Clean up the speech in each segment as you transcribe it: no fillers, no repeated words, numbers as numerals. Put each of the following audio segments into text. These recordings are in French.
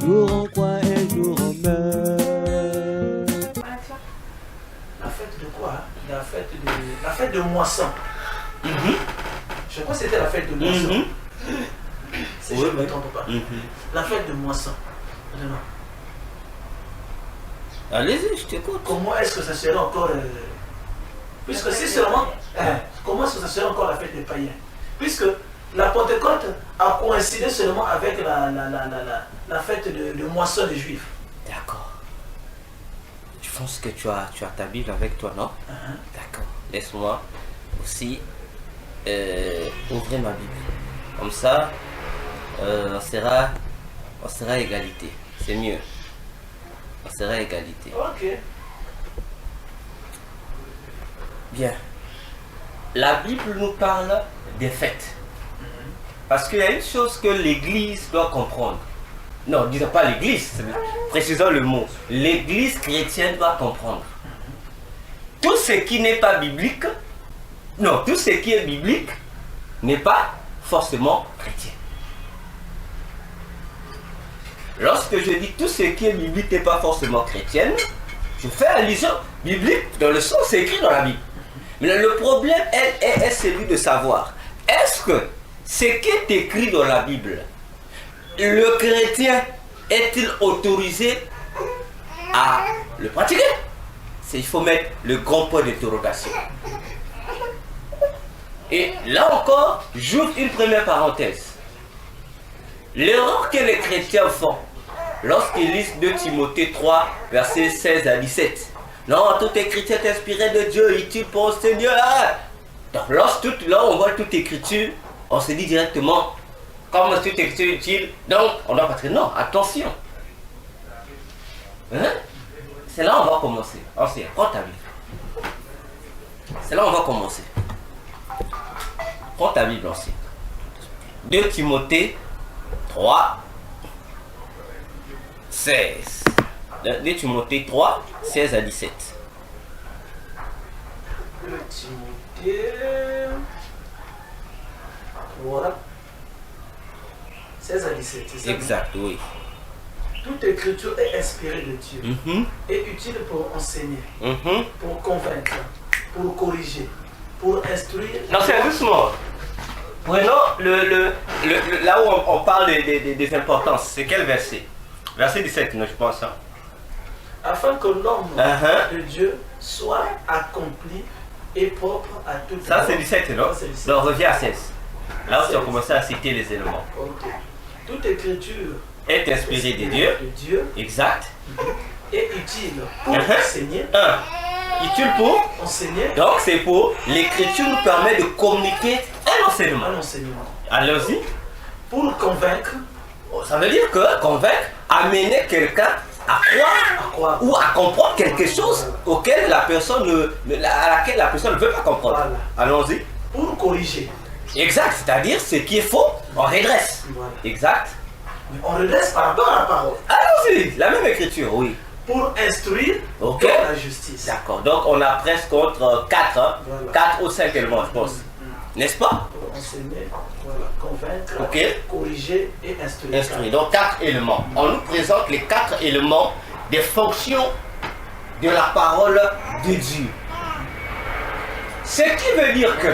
jour on croit et jour on meurt. La fête de quoi? La fête de moisson. Je crois que c'était la fête de moisson. Si je ne me trompe pas. La fête de moisson. Vraiment. Allez-y, je t'écoute. Comment est-ce que ça serait encore... puisque si seulement... comment est-ce que ça serait encore la fête des païens? Puisque la Pentecôte a coïncidé seulement avec la fête de moisson des Juifs. D'accord. Je pense que tu as ta Bible avec toi, non? D'accord. Laisse-moi aussi ouvrir ma Bible. Comme ça, on sera à égalité. C'est mieux. On sera à égalité. Ok. Bien. La Bible nous parle des fêtes. Parce qu'il y a une chose que l'Église doit comprendre. Non, disons pas l'Église, précisons le mot. L'Église chrétienne doit comprendre. Tout ce qui n'est pas biblique, non, tout ce qui est biblique n'est pas forcément chrétien. Lorsque je dis tout ce qui est biblique n'est pas forcément chrétienne, je fais allusion biblique dans le sens c'est écrit dans la Bible. Mais le problème est celui de savoir, est-ce que ce qui est écrit dans la Bible, le chrétien est-il autorisé à le pratiquer? Il faut mettre le grand point d'interrogation. Et là encore, j'ouvre une première parenthèse. L'erreur que les chrétiens font lorsqu'ils lisent 2 Timothée 3, versets 16 à 17. Non, toute écriture est inspirée de Dieu, utile pour le Seigneur. Donc, là on voit toute écriture, on se dit directement, comme toute écriture est utile, donc on doit pas traiter. Non, attention. Hein? C'est là où on va commencer. Ancien, prends ta Bible. C'est là où on va commencer. Prends ta Bible, ancien. 2 Timothée 3, 16. 2 Timothée 3, 16 à 17. 2 Timothée 3, 16 à 17, c'est ça? Exact, oui. Toute écriture est inspirée de Dieu et utile pour enseigner, pour convaincre, pour corriger, pour instruire. Non, c'est doucement. Prenons là où on parle des importances. C'est quel verset? Verset 17, je pense. Hein? Afin que l'homme de Dieu soit accompli et propre à tout. Ça, c'est 17, non? C'est 17. Donc, reviens à 16. Là où tu as commencé à citer les éléments. Ok. Toute écriture est inspirée de Dieu. Exact. Et utile pour enseigner. Utile pour enseigner. Donc, c'est pour l'écriture nous permet de communiquer un enseignement. Allons-y. Pour convaincre. Ça veut dire que convaincre, amener quelqu'un à croire ou à comprendre quelque chose auquel la personne à laquelle la personne ne veut pas comprendre. Voilà. Allons-y. Pour corriger. Exact, c'est-à-dire ce qui est faux, on redresse. Voilà. Exact. Mais on redresse par rapport à la parole. Allons-y, la même écriture, oui. Pour instruire dans la justice. D'accord, donc on a presque entre 4, 4 ou 5 éléments, je pense. N'est-ce pas? Pour enseigner, convaincre, corriger et instruire. Instruire, donc 4 éléments. On nous présente les 4 éléments des fonctions de la parole de Dieu. Ce qui veut dire que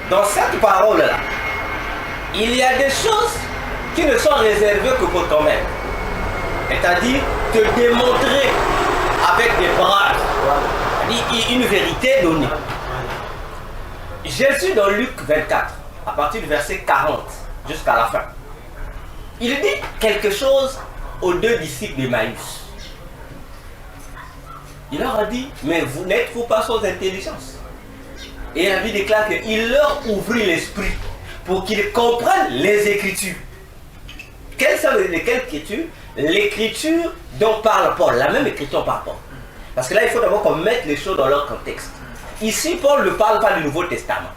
dans cette parole-là, il y a des choses qui ne sont réservées que pour toi-même. C'est-à-dire te démontrer avec des preuves, une vérité donnée. Jésus dans Luc 24, à partir du verset 40 jusqu'à la fin, il dit quelque chose aux 2 disciples d'Emmaüs. Il leur a dit, mais vous n'êtes-vous pas sans intelligence? Et la Bible déclare qu'il leur ouvrit l'esprit pour qu'ils comprennent les Écritures. Quelles sont lesquelles Écritures? L'écriture dont parle Paul, la même écriture par Paul. Parce que là, il faut d'abord qu'on mette les choses dans leur contexte. Ici, Paul ne parle pas du Nouveau Testament.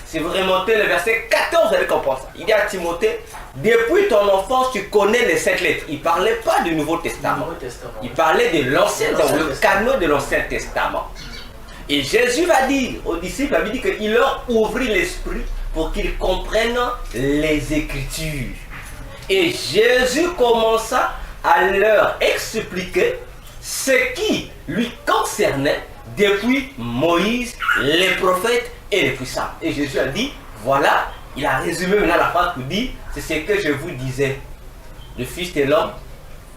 Si vous remontez le verset 14, vous allez comprendre ça. Il dit à Timothée, depuis ton enfance, tu connais les 7 lettres. Il ne parlait pas du Nouveau Testament. Il parlait de l'Ancien, dans le canon de l'Ancien Testament. Et Jésus va dire aux disciples, il dit qu'il leur ouvrit l'esprit pour qu'ils comprennent les Écritures. Et Jésus commença à leur expliquer ce qui lui concernait depuis Moïse, les prophètes et les puissants. Et Jésus a dit, voilà, il a résumé maintenant la phrase pour dire, c'est ce que je vous disais. Le Fils de l'homme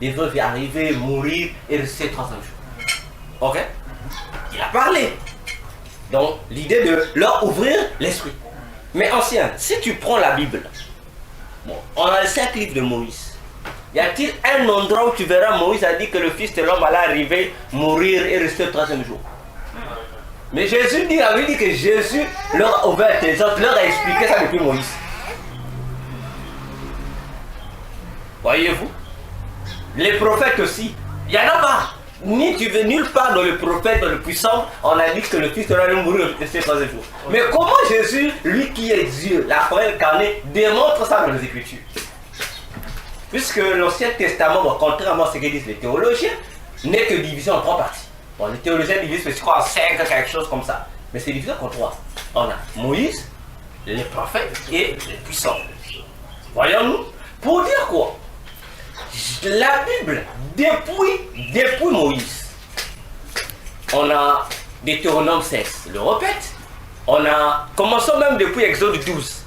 devrait arriver, mourir et rester 3 jours. Ok? Il a parlé. Donc, l'idée de leur ouvrir l'esprit. Mais ancien, si tu prends la Bible, bon, on a les 5 livres de Moïse. Y a-t-il un endroit où tu verras Moïse a dit que le Fils de l'homme allait arriver, mourir et rester le 3e jour? Mais Jésus avait dit que Jésus leur a ouvert les autres, leur a expliqué ça depuis Moïse. Voyez-vous? Les prophètes aussi. Il n'y en a pas. Ni tu veux nulle part dans le prophète, dans le puissant, on a dit que le Fils de l'homme allait mourir et rester le 3e jour. Mais comment Jésus, lui qui est Dieu, la parole incarnée, démontre ça dans les Écritures? Puisque l'Ancien Testament, bon, contrairement à ce que disent les théologiens, n'est que divisé en 3 parties. Bon, les théologiens divisent, je crois, en 5, quelque chose comme ça. Mais c'est divisé en 3. On a Moïse, les prophètes et les puissants. Voyons-nous. Pour dire quoi? La Bible, depuis Moïse, on a Deutéronome 16, le répète. On a, commençons même depuis Exode 12.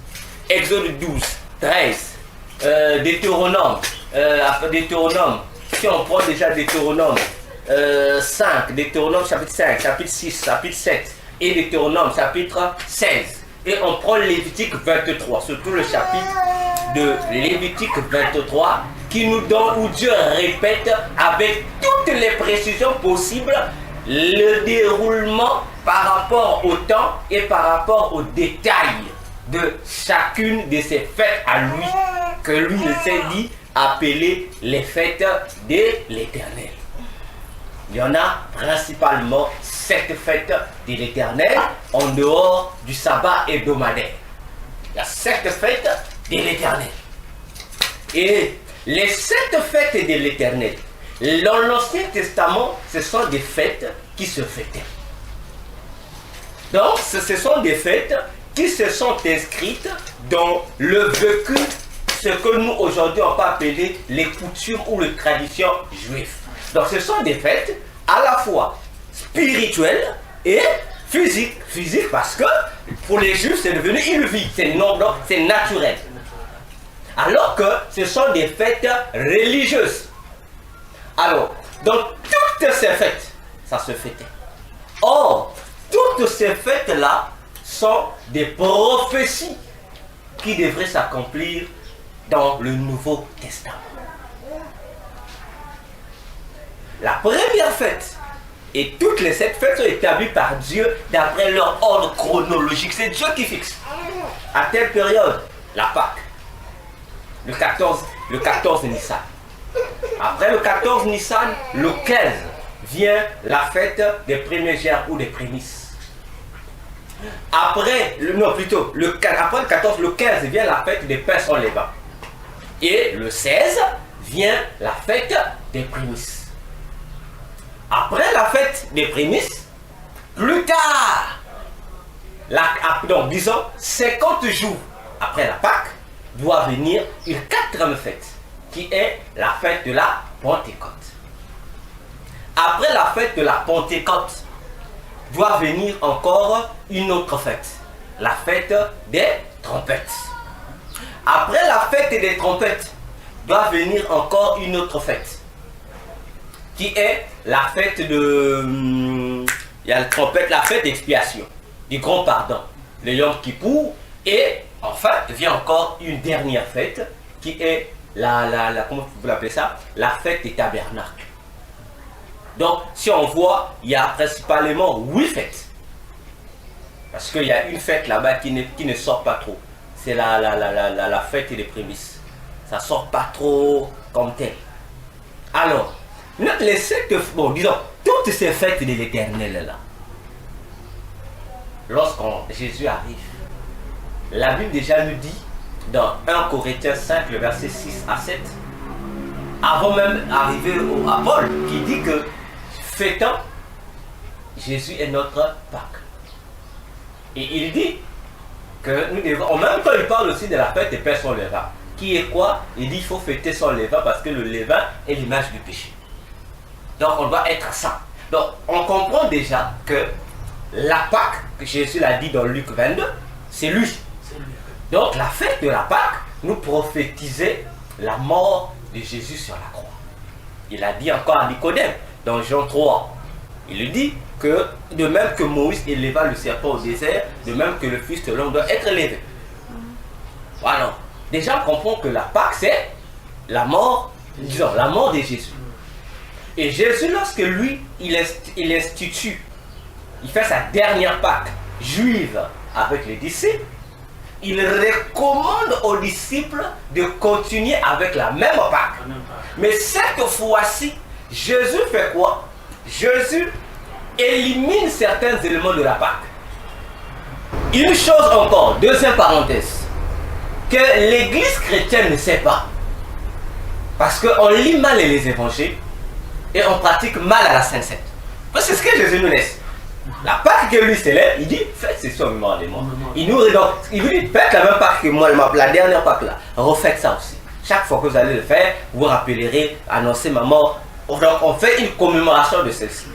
Exode 12, 13. Deutéronome, si on prend déjà Deutéronome 5, Deutéronome chapitre 5, chapitre 6, chapitre 7 et Deutéronome chapitre 16, et on prend Lévitique 23, surtout le chapitre de Lévitique 23 qui nous donne, où Dieu répète avec toutes les précisions possibles le déroulement par rapport au temps et par rapport aux détails de chacune de ces fêtes à lui, que lui s'est dit appeler les fêtes de l'Éternel. Il y en a principalement 7 fêtes de l'Éternel en dehors du sabbat hebdomadaire. Il y a 7 fêtes de l'Éternel. Et les 7 fêtes de l'Éternel, dans l'Ancien Testament, ce sont des fêtes qui se fêtaient. Donc, ce sont des fêtes qui se sont inscrites dans le vécu, ce que nous aujourd'hui on peut appeler les coutumes ou les traditions juives. Donc ce sont des fêtes à la fois spirituelles et physiques. Physiques parce que pour les juifs c'est devenu une vie, c'est naturel. Alors que ce sont des fêtes religieuses. Alors, dans toutes ces fêtes, ça se fêtait. Or, toutes ces fêtes-là sont des prophéties qui devraient s'accomplir dans le Nouveau Testament. La première fête et toutes les 7 fêtes sont établies par Dieu d'après leur ordre chronologique. C'est Dieu qui fixe. À telle période, la Pâque, le 14 Nissan. Après le 14 Nissan, le 15 vient la fête des premiers germes ou des prémices. Après le 14, le 15 vient la fête des pains sans levain. Et le 16 vient la fête des prémices. Après la fête des prémices, plus tard, donc disons 50 jours après la Pâque, doit venir une 4e fête, qui est la fête de la Pentecôte. Après la fête de la Pentecôte, doit venir encore une autre fête, la fête des trompettes. Après la fête des trompettes, doit venir encore une autre fête, qui est la fête de... il y a la trompette, la fête d'expiation, du grand pardon, le Yom Kippour, et enfin vient encore une dernière fête, qui est comment vous l'appelez ça? La fête des tabernacles. Donc, si on voit, il y a principalement 8 fêtes. Parce qu'il y a une fête là-bas qui ne sort pas trop. C'est la fête des prémices. Ça ne sort pas trop comme tel. Alors, les 7, bon, disons, toutes ces fêtes de l'Éternel là, lorsqu'on Jésus arrive, la Bible déjà nous dit, dans 1 Corinthiens 5, le verset 6 à 7, avant même d'arriver à Paul, qui dit que fêtant, Jésus est notre Pâque. Et il dit que nous devons, en même temps il parle aussi de la fête des pains sans levain. qui est quoi? Il dit il faut fêter son levain parce que le levain est l'image du péché. Donc on doit être saint. Donc on comprend déjà que la Pâque, que Jésus l'a dit dans Luc 22, c'est lui. Donc la fête de la Pâque nous prophétisait la mort de Jésus sur la croix. Il a dit encore à Nicodème dans Jean 3, il lui dit que de même que Moïse éleva le serpent au désert, de même que le Fils de l'homme doit être élevé. Voilà. Déjà on comprend que la Pâque c'est la mort, disons, la mort de Jésus. Et Jésus, lorsque lui, il institue, il fait sa dernière Pâque juive avec les disciples, il recommande aux disciples de continuer avec la même Pâque. Mais cette fois-ci, Jésus fait quoi? Jésus élimine certains éléments de la Pâque. Une chose encore, deuxième parenthèse, que l'Église chrétienne ne sait pas, parce qu'on lit mal les évangiles, et on pratique mal à la Sainte Seine. Parce que c'est ce que Jésus nous laisse. La Pâque que lui célèbre, il dit faites ceci en mémoire de moi. Il nous dit faites la même Pâque que moi, la dernière Pâque là. Refaites ça aussi. Chaque fois que vous allez le faire, vous rappellerez, annoncer ma mort. Donc on fait une commémoration de celle-ci.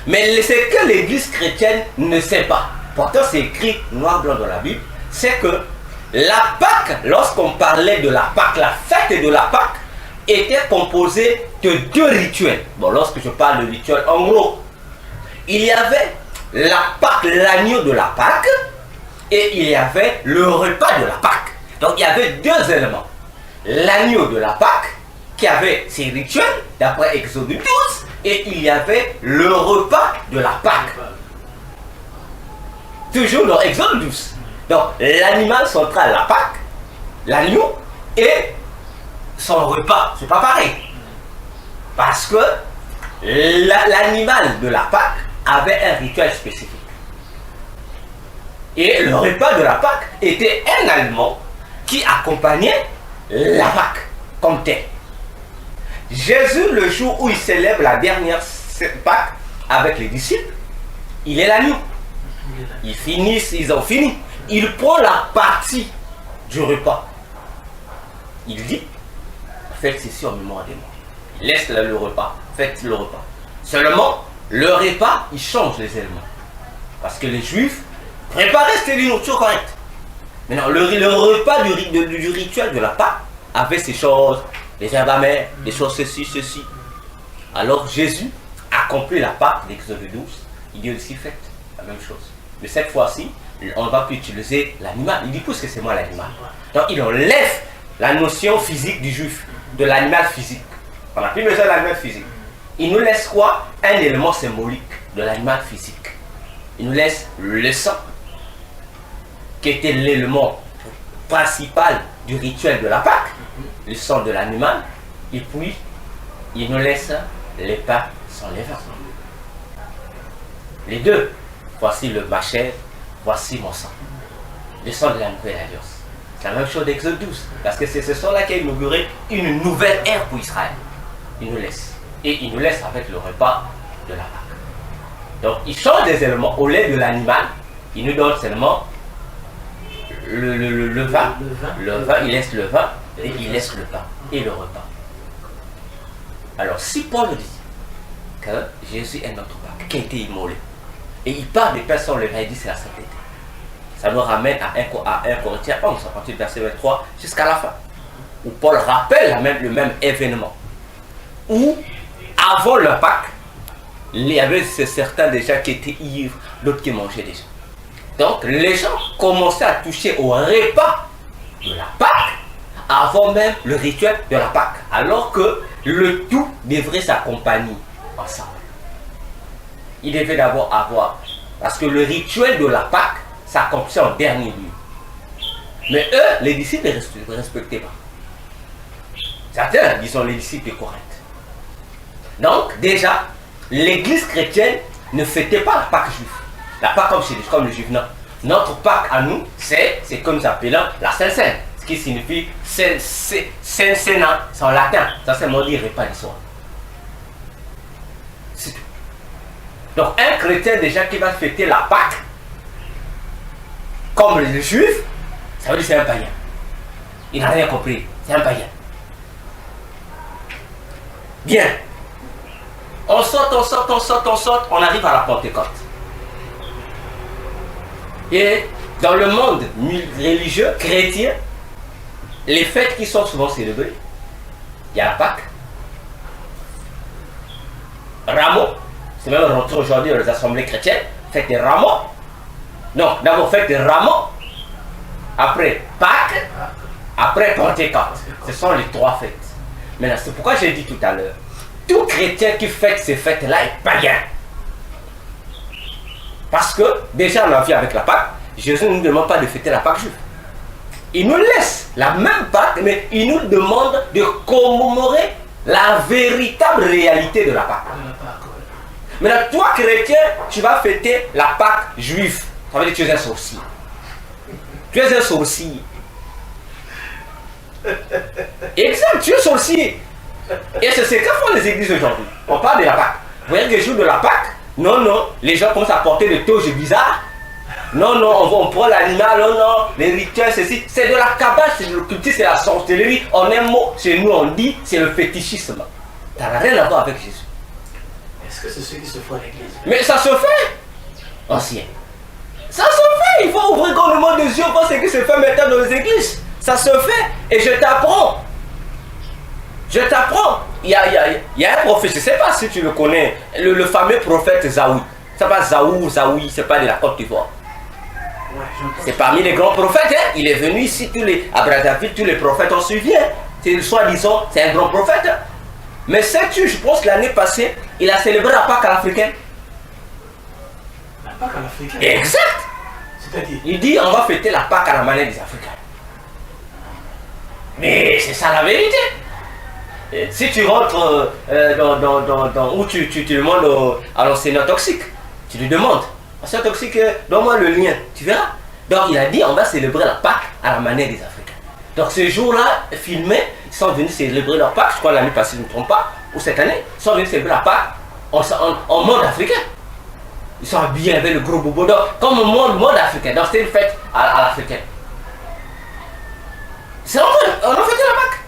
Mais ce que l'Église chrétienne ne sait pas, pourtant c'est écrit noir blanc dans la Bible, c'est que la Pâque, lorsqu'on parlait de la Pâque, la fête de la Pâque, était composé de deux rituels. Bon, lorsque je parle de rituel, en gros, il y avait la Pâque, l'agneau de la Pâque, et il y avait le repas de la Pâque. Donc il y avait deux éléments. L'agneau de la Pâque, qui avait ses rituels, d'après Exode 12, et il y avait le repas de la Pâque. Toujours dans Exode 12. Donc l'animal central, la Pâque, l'agneau, et son repas, c'est pas pareil. Parce que l'animal de la Pâque avait un rituel spécifique. Et le repas de la Pâque était un aliment qui accompagnait la Pâque comme tel. Jésus, le jour où il célèbre la dernière Pâque avec les disciples, il est l'agneau. Ils ont fini. Il prend la partie du repas. Il dit faites ceci en mémoire de moi. Il laisse le repas. Faites le repas. Seulement, le repas, il change les éléments. Parce que les Juifs préparaient cette nourriture correcte. Maintenant, le repas du rituel de la Pâque avait ces choses, les herbes amères, des choses ceci. Alors Jésus accomplit la Pâque d'Exode 12. Il dit aussi faites la même chose. Mais cette fois-ci, on ne va plus utiliser l'animal. Il dit puisque c'est moi l'animal. Donc il enlève la notion physique du juif, de l'animal physique. On n'a plus besoin de l'animal physique. Il nous laisse quoi? Un élément symbolique de l'animal physique. Il nous laisse le sang, qui était l'élément principal du rituel de la Pâque, le sang de l'animal, et puis il nous laisse les pains sans levain. Les deux, voici ma chair, voici mon sang. Le sang de la nouvelle alliance. C'est la même chose d'Exode 12, parce que c'est ce sang-là qui a inauguré une nouvelle ère pour Israël. Il nous laisse. Et il nous laisse avec le repas de la Pâque. Donc il change des éléments. Au lait de l'animal, il nous donne seulement le vin. Le vin, il laisse le vin et il laisse le pain et le repas. Alors si Paul dit que Jésus est notre Pâque, qui a été immolé, et il parle des pains sans levain, il dit c'est la sainteté. Ça nous ramène à 1 Corinthiens 11, à partir du verset 23 jusqu'à la fin, où Paul rappelle le même événement. Où, avant le Pâque, il y avait certains déjà qui étaient ivres, d'autres qui mangeaient déjà. Donc, les gens commençaient à toucher au repas de la Pâque avant même le rituel de la Pâque, alors que le tout devrait s'accompagner ensemble. Il devait d'abord avoir, parce que le rituel de la Pâque s'accomplissait en dernier lieu. Mais eux, les disciples ne respectaient pas. Certains, disons, les disciples de Corinthe. Donc, déjà, l'église chrétienne ne fêtait pas la Pâque juive. La Pâque comme les juifs, non. Notre Pâque à nous, c'est comme nous appelons la Sainte Seine, ce qui signifie Sainte Seine, c'est en latin. Ça, c'est mon dire repas du soir. C'est tout. Donc, un chrétien déjà qui va fêter la Pâque, comme les juifs, ça veut dire que c'est un païen. Il n'a rien compris. C'est un païen. Bien. On saute, on arrive à la Pentecôte. Et dans le monde religieux, chrétien, les fêtes qui sont souvent célébrées, il y a la Pâque, Rameau, c'est même rentré aujourd'hui dans les assemblées chrétiennes, fête des Rameaux. Donc, d'abord fête des Rameaux, après Pâques, après Pentecôte. Ce sont les 3 fêtes. Maintenant, c'est pourquoi j'ai dit tout à l'heure, tout chrétien qui fête ces fêtes-là est païen. Parce que, déjà, on a vu avec la Pâque, Jésus ne nous demande pas de fêter la Pâque juive. Il nous laisse la même Pâque, mais il nous demande de commémorer la véritable réalité de la Pâque. Maintenant, toi, chrétien, tu vas fêter la Pâque juive. Ça veut dire que tu es un sorcier. Tu es un sorcier. Exact, tu es sorcier. Et c'est ce que font les églises aujourd'hui. On parle de la Pâque. Vous voyez que le jour de la Pâque, non, les gens commencent à porter des toges bizarres. Non, on prend l'animal, non, les rituels, ceci. C'est de la cabale, c'est de l'occultisme, c'est la sorcellerie. En un mot, chez nous, on dit, c'est le fétichisme. Ça n'a rien à voir avec Jésus. Est-ce que c'est ce qui se fait à l'église? Mais ça se fait, ancien. Ça se fait, il faut ouvrir comme le monde des yeux, voir ce qui se fait maintenant dans les églises. Ça se fait, et je t'apprends. Il y a un prophète, je ne sais pas si tu le connais, le fameux prophète Zaoui. Ça va Zaoui, c'est pas de la Côte d'Ivoire. Ouais, c'est parmi les grands prophètes, hein. Il est venu ici, à Brazzaville, tous les prophètes ont suivi. Hein. C'est soi-disant, c'est un grand prophète. Mais sais-tu, je pense que l'année passée, il a célébré la Pâque à l'africaine. La Pâque à l'africaine? Exact. C'est-à-dire? Il dit, on va fêter la Pâque à la manière des Africains. Mais c'est ça la vérité. Et si tu rentres où tu demandes à l'enseignant toxique, tu lui demandes, enseignant toxique, donne-moi le lien, tu verras. Donc il a dit, on va célébrer la Pâque à la manière des Africains. Donc ce jour-là, filmé, ils sont venus célébrer leur Pâque, je crois l'année passée, je ne me trompe pas, ou cette année, ils sont venus célébrer la Pâque en mode africain. Ils sont habillés avec le gros bobo d'or, comme au mode africain. Donc c'est une fête à l'africaine. C'est vrai, on a fêté la Pâque.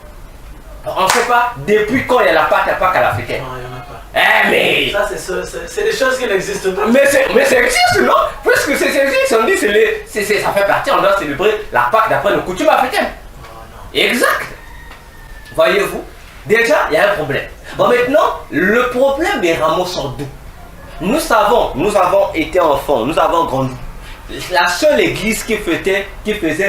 On ne sait pas depuis quand il y a la Pâque à l'africaine. Non, il n'y en a pas. Eh mais... Ça, c'est des choses qui n'existent pas. Mais ça existe, non? Puisque c'est existe, on dit ça fait partie, on doit célébrer la Pâque d'après nos coutumes africaines. Oh, non. Exact. Voyez-vous, déjà, il y a un problème. Bon, maintenant, le problème des rameaux sort d'où? Nous avons été enfants, nous avons grandi. La seule église qui faisait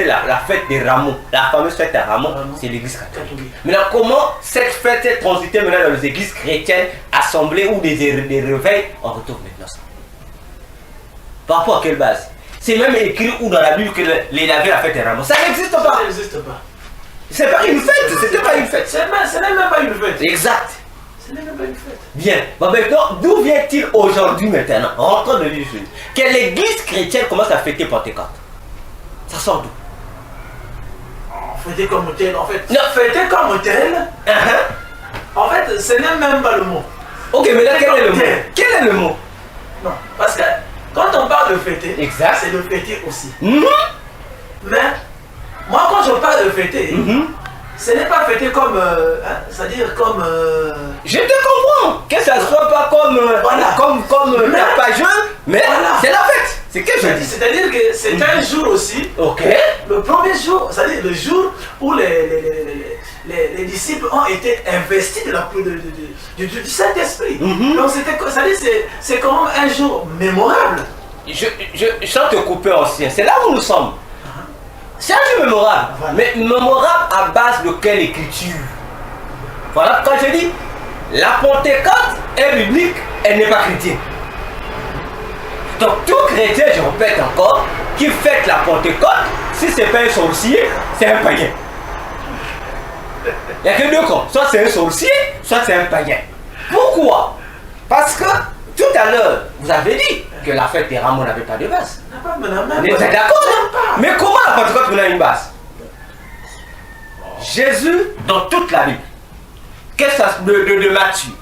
la fête des rameaux, la fameuse fête des rameaux, c'est l'église catholique. Maintenant, comment cette fête est transitée maintenant dans les églises chrétiennes, assemblées ou des réveils, on retrouve maintenant ça. Par rapport à quelle base? C'est même écrit où dans la Bible que les laver la fête des rameaux. Ça n'existe pas. Ça n'existe pas. C'est pas une fête, c'était pas une fête. Ce n'est même pas une fête. Exact. Ce n'est même pas une fête. Bien. Bon, maintenant, d'où vient-il aujourd'hui maintenant? Rentrons de l'issue. Que l'église chrétienne commence à fêter Pentecôte. Ça sort d'où? Fêter comme tel, en fait. Non. Fêter comme tel, en fait, ce n'est même pas le mot. Ok, mais là, quel est le mot? Quel est le mot? Non, parce que quand on parle de fêter, Exact. c'est de fêter aussi. Mhm. Mais, moi, quand je parle de fêter, ce n'est pas fêter comme, c'est-à-dire comme... Je te comprends. Que ça soit pas comme Voilà. comme tapageux, mais Voilà. c'est la fête. C'est que je dis. C'est-à-dire que c'est un jour aussi, Ok. le premier jour, c'est-à-dire le jour où les disciples ont été investis du Saint-Esprit. Donc c'est quand même un jour mémorable. Je sens te couper ancien. C'est là où nous sommes. C'est un jour mémorable. Voilà. Mais mémorable à base de quelle écriture? Voilà pourquoi je dis, la Pentecôte est biblique, elle n'est pas chrétienne. Donc tout chrétien, je répète encore, qui fête la Pentecôte, si c'est pas un sorcier, c'est un païen. Il n'y a que deux cas, soit c'est un sorcier, soit c'est un païen. Pourquoi? Parce que tout à l'heure, vous avez dit que la fête des rameaux n'avait pas de base. Vous êtes d'accord, non? Mais comment la Pentecôte a une base? Jésus, dans toute la Bible, de Matthieu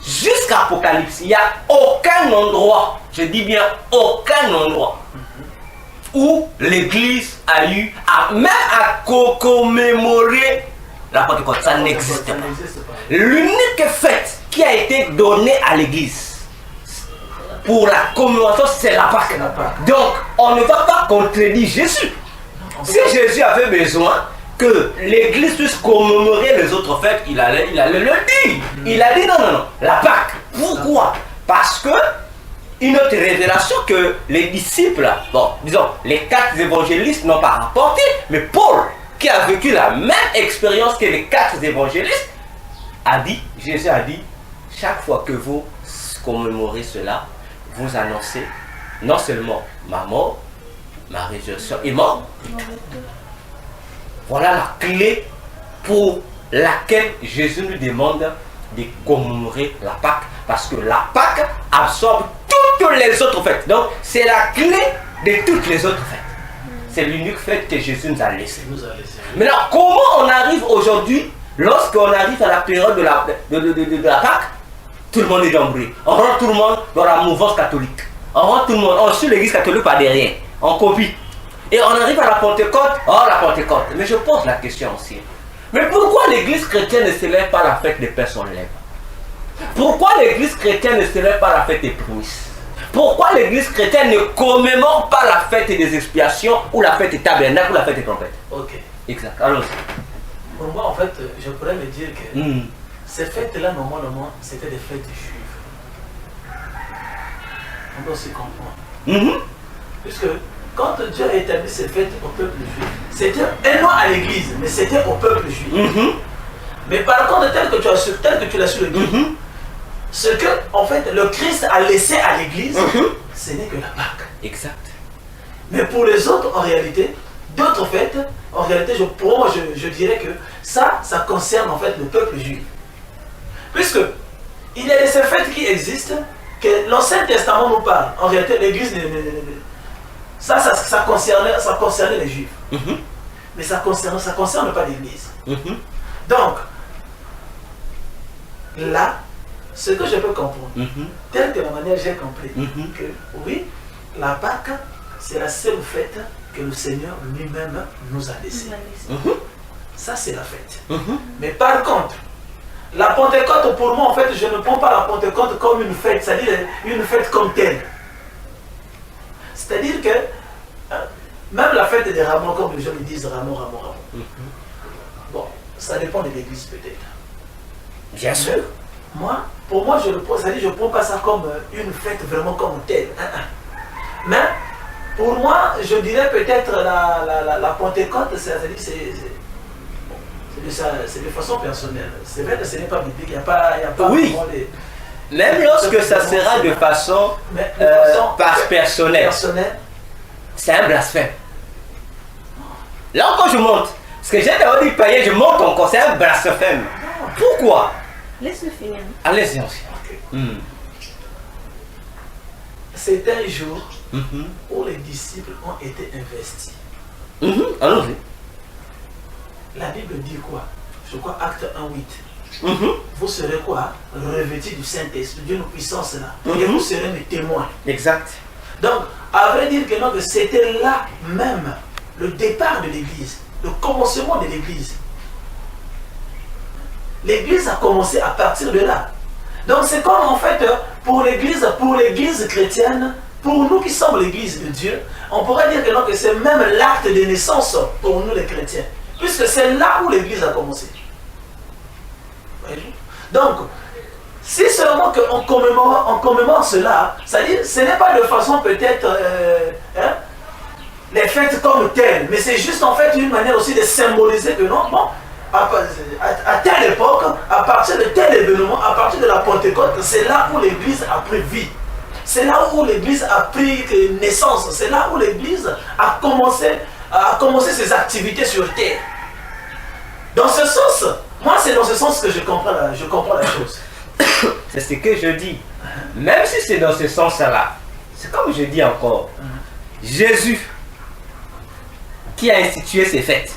jusqu'à Apocalypse, il n'y a aucun endroit, je dis bien aucun endroit, où l'Église a eu même à commémorer la Pentecôte. Ça n'existe pas. L'unique fête qui a été donnée à l'Église pour la commémoration, c'est la Pâque. Donc, on ne va pas contredire Jésus. Si Jésus avait besoin que l'Église puisse commémorer les autres fêtes, il allait le dire. Il a dit non, la Pâque. Pourquoi? Parce que une autre révélation que les disciples, bon, disons, les 4 évangélistes n'ont pas rapporté, mais Paul, qui a vécu la même expérience que les 4 évangélistes, a dit, Jésus a dit, chaque fois que vous commémorez cela, vous annoncez non seulement ma mort, ma résurrection et mort. Voilà la clé pour laquelle Jésus nous demande de commémorer la Pâque, parce que la Pâque absorbe toutes les autres fêtes. Donc c'est la clé de toutes les autres fêtes. C'est l'unique fête que Jésus nous a laissée. Maintenant, comment on arrive aujourd'hui, lorsqu'on arrive à la période de la Pâque, tout le monde est dans le bruit. On rentre tout le monde dans la mouvance catholique. On rentre tout le monde, on suit l'église catholique par derrière. On copie. Et on arrive à la Pentecôte. Oh, la Pentecôte. Mais je pose la question aussi. Mais pourquoi l'église chrétienne ne célèbre pas la fête des pères sans lèvres? Pourquoi l'église chrétienne ne célèbre pas la fête des prémices? Pourquoi l'église chrétienne ne commémore pas la fête des expiations ou la fête des tabernacles ou la fête des trompettes? Ok. Exact. Allons-y. Pour moi, en fait, je pourrais me dire que ces fêtes-là, normalement, c'était des fêtes juives. On doit se comprendre. Puisque quand Dieu a établi ces fêtes au peuple juif, c'était non à l'église, mais c'était au peuple juif. Mais par contre, tel que tu l'as su le dire, ce que, en fait, le Christ a laissé à l'église, ce n'est que la Pâque. Exact. Mais pour les autres, en réalité, d'autres fêtes, en réalité, pour moi, je dirais que ça concerne en fait le peuple juif. Puisque il y a ces fêtes qui existent, que l'Ancien Testament nous parle. En réalité, l'église, ça concernait les juifs. Mais ça concerne pas l'église. Donc, là, ce que je peux comprendre, telle que la manière j'ai compris, que oui, la Pâque, c'est la seule fête que le Seigneur lui-même nous a laissée. Ça, c'est la fête. Mais par contre, la Pentecôte, pour moi, en fait, je ne prends pas la Pentecôte comme une fête, c'est-à-dire une fête comme telle. C'est-à-dire que, même la fête des rameaux, comme les gens me disent, rameaux. Bon, ça dépend de l'église peut-être. Bien sûr. Pour moi, je ne prends pas ça comme une fête vraiment comme telle. Mais, pour moi, je dirais peut-être la Pentecôte, c'est de façon personnelle. C'est vrai que ce n'est pas biblique, il n'y a pas oui. Même lorsque ça sera de façon personnelle, c'est un blasphème. Là encore je monte. Parce que j'ai d'abord dit païen, je monte encore, c'est un blasphème. Pourquoi? Laisse-le finir. Allez-y ensuite. C'est un jour où les disciples ont été investis. Allons-y. La Bible dit quoi? Je crois Acte 1:8. Vous serez quoi? Revêtus du Saint-Esprit, d'une puissance là. Et vous serez mes témoins. Exact. Donc, à vrai dire que c'était là même le départ de l'Église, le commencement de l'Église. L'Église a commencé à partir de là. Donc c'est comme en fait pour l'Église chrétienne, pour nous qui sommes l'Église de Dieu, on pourrait dire que c'est même l'acte de naissance pour nous les chrétiens. Puisque c'est là où l'Église a commencé. Donc, si seulement qu'on commémore cela, c'est-à-dire ce n'est pas de façon peut-être les fêtes comme telles, mais c'est juste en fait une manière aussi de symboliser que non, bon, à telle époque, à partir de tel événement, à partir de la Pentecôte, c'est là où l'Église a pris vie. C'est là où l'Église a pris naissance. C'est là où l'Église a commencé ses activités sur terre. Dans ce sens, moi c'est dans ce sens que je comprends la chose. C'est ce que je dis. Même si c'est dans ce sens-là, c'est comme je dis encore. Jésus, qui a institué ces fêtes,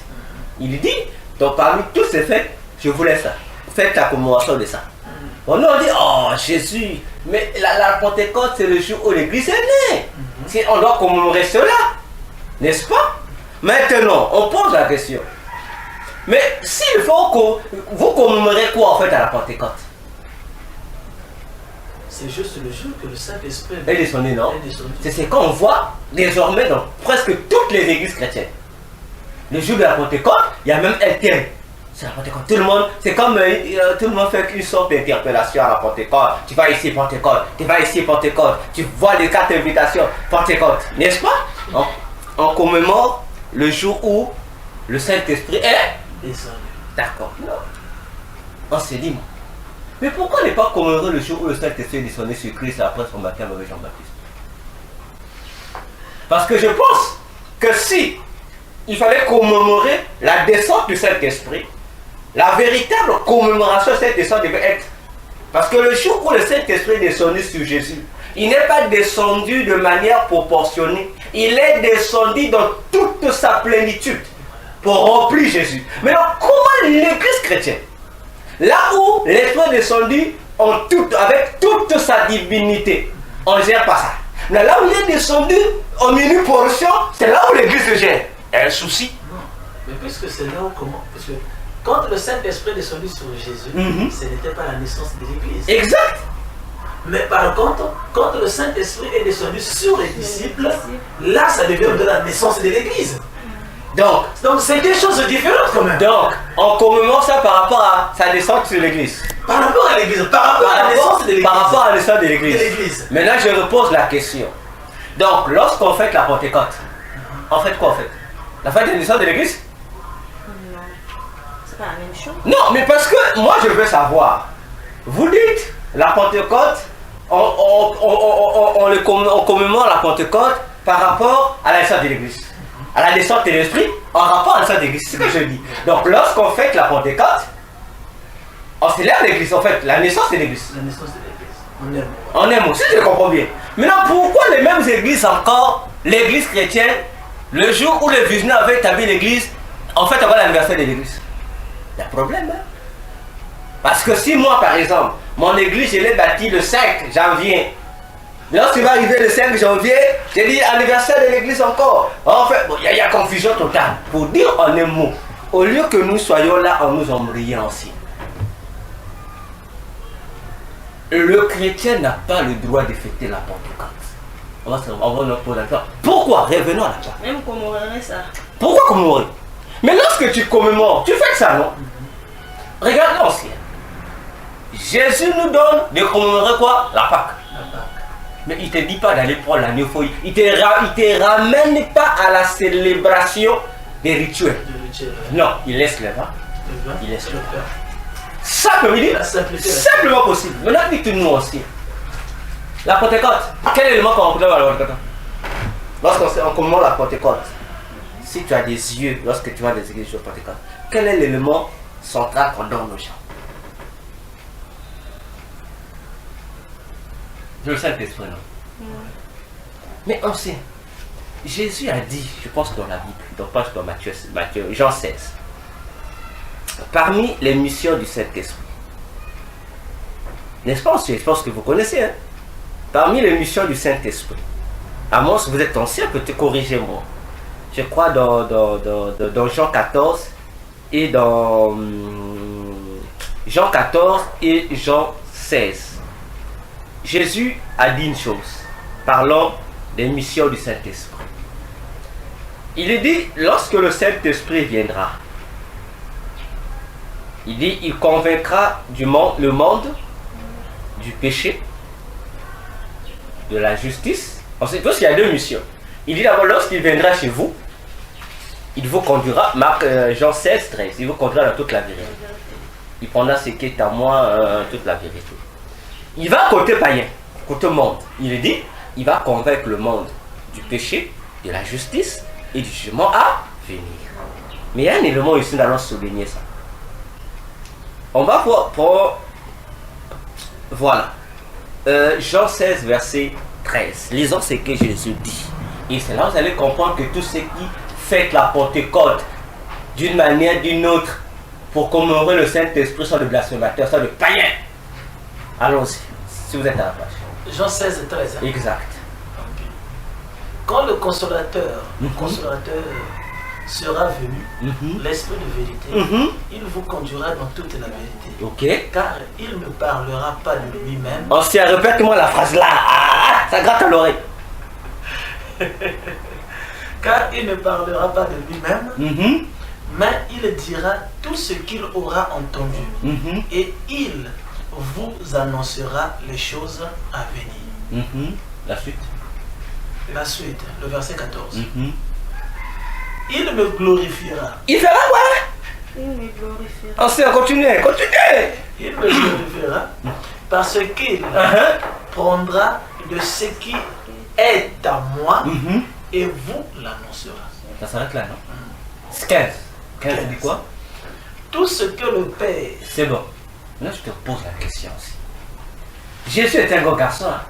il dit, donc parmi toutes ces fêtes, je vous laisse ça. Faites la commémoration de ça. On dit, oh Jésus, mais la Pentecôte c'est le jour où l'Église est née. On doit commémorer cela. N'est-ce pas? Maintenant, on pose la question. Mais s'il faut que vous commémorez quoi en fait à la Pentecôte? C'est juste le jour que le Saint-Esprit est descendu, non? est descendu. C'est ce qu'on voit désormais dans presque toutes les églises chrétiennes. Le jour de la Pentecôte, il y a même un thème. C'est la Pentecôte. Tout le monde, c'est comme tout le monde fait une sorte d'interpellation à la Pentecôte. Tu vas ici, Pentecôte. Tu vas ici, Pentecôte. Tu vois les cartes d'invitation, Pentecôte. N'est-ce pas? On commémore le jour où le Saint-Esprit est descendu. D'accord. On se dit, mais pourquoi ne pas commémorer le jour où le Saint-Esprit est descendu sur Christ après son baptême avec Jean-Baptiste? Parce que je pense que si il fallait commémorer la descente du Saint-Esprit, la véritable commémoration de cette descente devait être... Parce que le jour où le Saint-Esprit est descendu sur Jésus, il n'est pas descendu de manière proportionnée. Il est descendu dans toute sa plénitude pour remplir Jésus. Maintenant, comment l'Église chrétienne, là où l'Esprit est descendu avec toute sa divinité, on ne gère pas ça. Mais là où il est descendu en mini portion, c'est là où l'Église se gère. Il y a un souci. Non, mais puisque c'est là où comment? Parce que quand le Saint-Esprit est descendu sur Jésus, ce n'était pas la naissance de l'Église. Exact. Mais par contre, quand le Saint-Esprit est descendu sur les disciples, là, ça devient de la naissance de l'Église. Donc c'est des choses différentes quand même. Donc, on commémore ça par rapport à sa descente sur l'Église. Par rapport à l'Église, par rapport à la naissance de l'Église. Par rapport à la naissance de l'Église. Maintenant, je repose la question. Donc, lorsqu'on fête la Pentecôte, on fait quoi en fait? La fête de la naissance de l'Église? Non, c'est pas la même chose. Non, mais parce que moi je veux savoir. Vous dites la Pentecôte, on commémore la Pentecôte par rapport à la naissance de l'Église. À la naissance de l'Esprit, en rapport à la naissance de l'Église. C'est ce que je dis. Donc lorsqu'on fête la Pentecôte, on célèbre l'Église, en fait, la naissance de l'Église. La naissance de l'Église. On aime aussi, je comprends bien. Maintenant, pourquoi les mêmes églises encore, l'Église chrétienne, le jour où les Virginaux avaient établi l'Église, en fait, avant l'anniversaire de l'Église? Il y a un problème, hein? Parce que si moi, par exemple, mon église, je l'ai bâtie le 5 janvier. Lorsqu'il va arriver le 5 janvier, j'ai dit anniversaire de l'église encore. En fait, bon, il y a confusion totale. Pour dire en un mot, au lieu que nous soyons là, on nous embraye aussi. Le chrétien n'a pas le droit de fêter la Pentecôte. On va nous poser la question. Pourquoi? Revenons à la question. Même commémorer ça. Pourquoi commémorer? Mais lorsque tu commémores, tu fais ça, non? Regarde l'ancien. Jésus nous donne de commémorer quoi? La Pâque. Mais il ne te dit pas d'aller prendre la néophorie. Il ne te ramène pas à la célébration des rituels. Non, il laisse le vin. Il laisse le vin. Simplement possible. Maintenant, dites-nous aussi. La Pentecôte. Quel élément qu'on retrouve à la Pentecôte? Lorsqu'on commémore la Pentecôte, si tu as des yeux, lorsque tu vas des églises de Pentecôte, quel est l'élément central qu'on donne aux gens? Le Saint-Esprit, non? Mais on sait, Jésus a dit, je pense dans la Bible, dans Matthieu, Jean 16, parmi les missions du Saint-Esprit, n'est-ce pas? Je pense que vous connaissez, hein? Parmi les missions du Saint-Esprit, à moins que vous êtes ancien, peut-être corrigez-moi. Je crois dans Jean 14 et dans Jean 14 et Jean 16. Jésus a dit une chose, parlant des missions du Saint-Esprit. Il est dit, lorsque le Saint-Esprit viendra, il dit, il convaincra le monde du péché, de la justice. Ensuite, parce qu'il y a deux missions. Il dit d'abord, lorsqu'il viendra chez vous, il vous conduira, Jean 16, 13, il vous conduira dans toute la vérité. Il prendra ce qui est à moi, toute la vérité. Il va côté païen, côté monde. Il est dit, il va convaincre le monde du péché, de la justice et du jugement à venir. Mais il y a un élément ici, nous allons souligner ça. On va voir, voilà, Jean 16, verset 13. Lisons ce que Jésus dit. Et c'est là que vous allez comprendre que tous ceux qui fêtent la Pentecôte d'une manière ou d'une autre pour commémorer le Saint-Esprit sont des blasphémateurs, sont des païens. Allons-y, si vous êtes à la page. Jean 16 et 13. Exact. quand le consolateur sera venu, l'esprit de vérité, il vous conduira dans toute la vérité. Ok. Car il ne parlera pas de lui-même. Ancien, répète-moi la phrase là. Ah, ça gratte à l'oreille. Car il ne parlera pas de lui-même, mais il dira tout ce qu'il aura entendu. Et il vous annoncera les choses à venir. La suite. La suite, le verset 14. Il me glorifiera. Il fera quoi? Il me glorifiera. Ancien, continuez. Il me glorifiera parce qu'il prendra de ce qui est à moi et vous l'annoncera. Ça s'arrête là, non? 15. 15, ça dit quoi? Tout ce que le Père... C'est bon. Maintenant, je te pose la question aussi. Jésus est un grand garçon. Hein?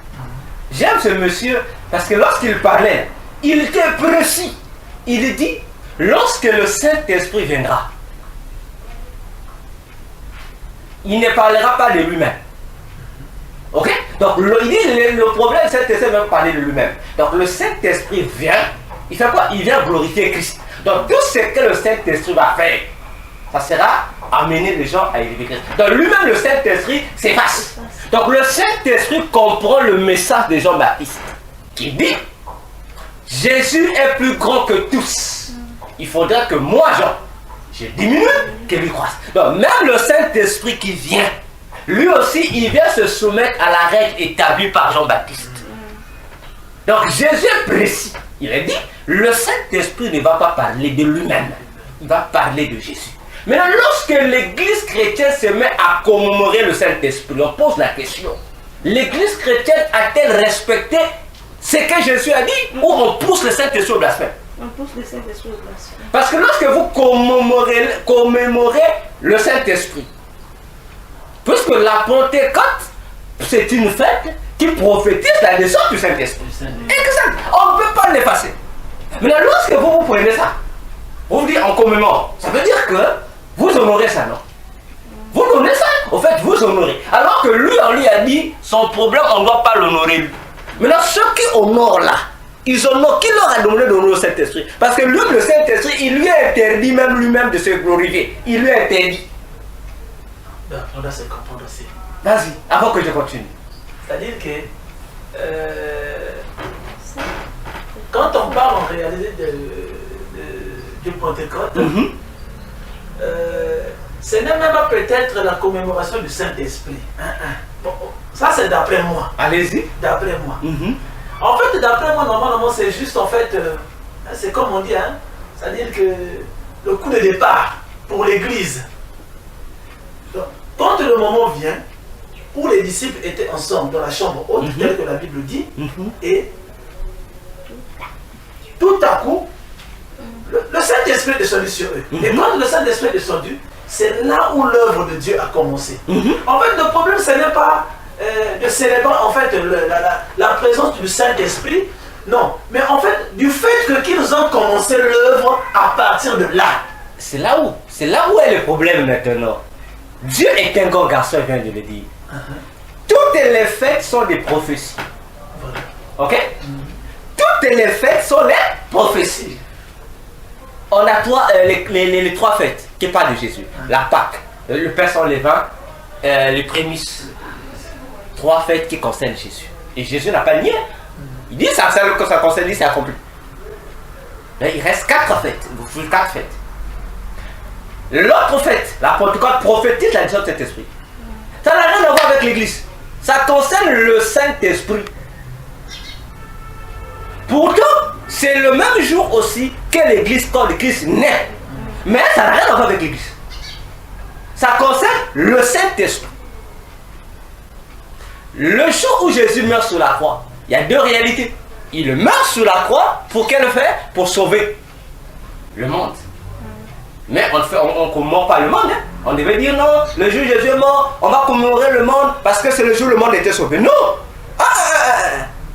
J'aime ce monsieur parce que lorsqu'il parlait, il était précis. Il dit, lorsque le Saint-Esprit viendra, il ne parlera pas de lui-même. Ok? Donc, il dit, le problème, le Saint-Esprit va parler de lui-même. Donc, le Saint-Esprit vient, il fait quoi? Il vient glorifier Christ. Donc, tout ce que le Saint-Esprit va faire, ça sera amener les gens à élever Christ. Donc, lui-même, le Saint-Esprit s'efface. Donc, le Saint-Esprit comprend le message de Jean-Baptiste qui dit, Jésus est plus grand que tous. Il faudra que moi, Jean, je diminue, que lui croisse. Donc, même le Saint-Esprit qui vient, lui aussi, il vient se soumettre à la règle établie par Jean-Baptiste. Donc, Jésus est précis. Il a dit, le Saint-Esprit ne va pas parler de lui-même. Il va parler de Jésus. Maintenant, lorsque l'Église chrétienne se met à commémorer le Saint-Esprit, on pose la question. L'Église chrétienne a-t-elle respecté ce que Jésus a dit ou on pousse le Saint-Esprit au blasphème? On pousse le Saint-Esprit au blasphème. Parce que lorsque vous commémorez le Saint-Esprit, puisque la Pentecôte, c'est une fête qui prophétise la naissance du Saint-Esprit. Exact. On ne peut pas l'effacer. Maintenant, lorsque vous prenez ça, vous vous dites en commémore, ça veut dire que vous honorez ça, non? Vous donnez ça, au fait, vous honorez. Alors que lui, on lui a dit, son problème, on ne doit pas l'honorer lui. Maintenant, ceux qui honorent là, ils honorent, qui leur a donné d'honorer le Saint-Esprit? Parce que lui, le Saint-Esprit, il lui a interdit même lui-même de se glorifier. Il lui a interdit. On doit se comprendre aussi. Vas-y, avant que je continue. C'est-à-dire que quand on parle en réalité du Pentecôte, ce n'est même pas peut-être la commémoration du Saint-Esprit. Bon, ça c'est d'après moi. Allez-y. D'après moi. En fait, d'après moi, normalement, c'est juste en fait, c'est comme on dit, hein, c'est-à-dire que le coup de départ pour l'Église. Quand le moment vient, où les disciples étaient ensemble dans la chambre haute, tel que la Bible dit, et tout à coup, le Saint-Esprit est descendu sur eux. Et quand le Saint-Esprit est descendu, c'est là où l'œuvre de Dieu a commencé. En fait, le problème, ce n'est pas de célébrer en fait, la présence du Saint-Esprit, non. Mais en fait, du fait qu'ils ont commencé l'œuvre à partir de là. C'est là où est le problème maintenant. Dieu est un grand garçon, je viens de le dire. Toutes les fêtes sont des prophéties. Ok? Toutes les fêtes sont les prophéties. On a les trois fêtes qui parlent de Jésus. La Pâque, le pain sans levain, les prémices. Trois fêtes qui concernent Jésus. Et Jésus n'a pas nié. Il dit ça concerne, c'est accompli. Là, il reste 4 fêtes. Vous faites 4 fêtes. L'autre fête, la Pentecôte, prophétise la naissance de Saint-Esprit. Ça n'a rien à voir avec l'Église. Ça concerne le Saint-Esprit. Pourtant, c'est le même jour aussi que l'Église, quand l'Église naît. Mais ça n'a rien à voir avec l'Église. Ça concerne le Saint-Esprit. Le jour où Jésus meurt sur la croix, il y a 2 réalités. Il meurt sur la croix pour qu'elle fait? Pour sauver le monde. Mais on ne commémore pas le monde. Hein. On devait dire non, le jour où Jésus est mort, on va commémorer le monde parce que c'est le jour où le monde était sauvé. Non!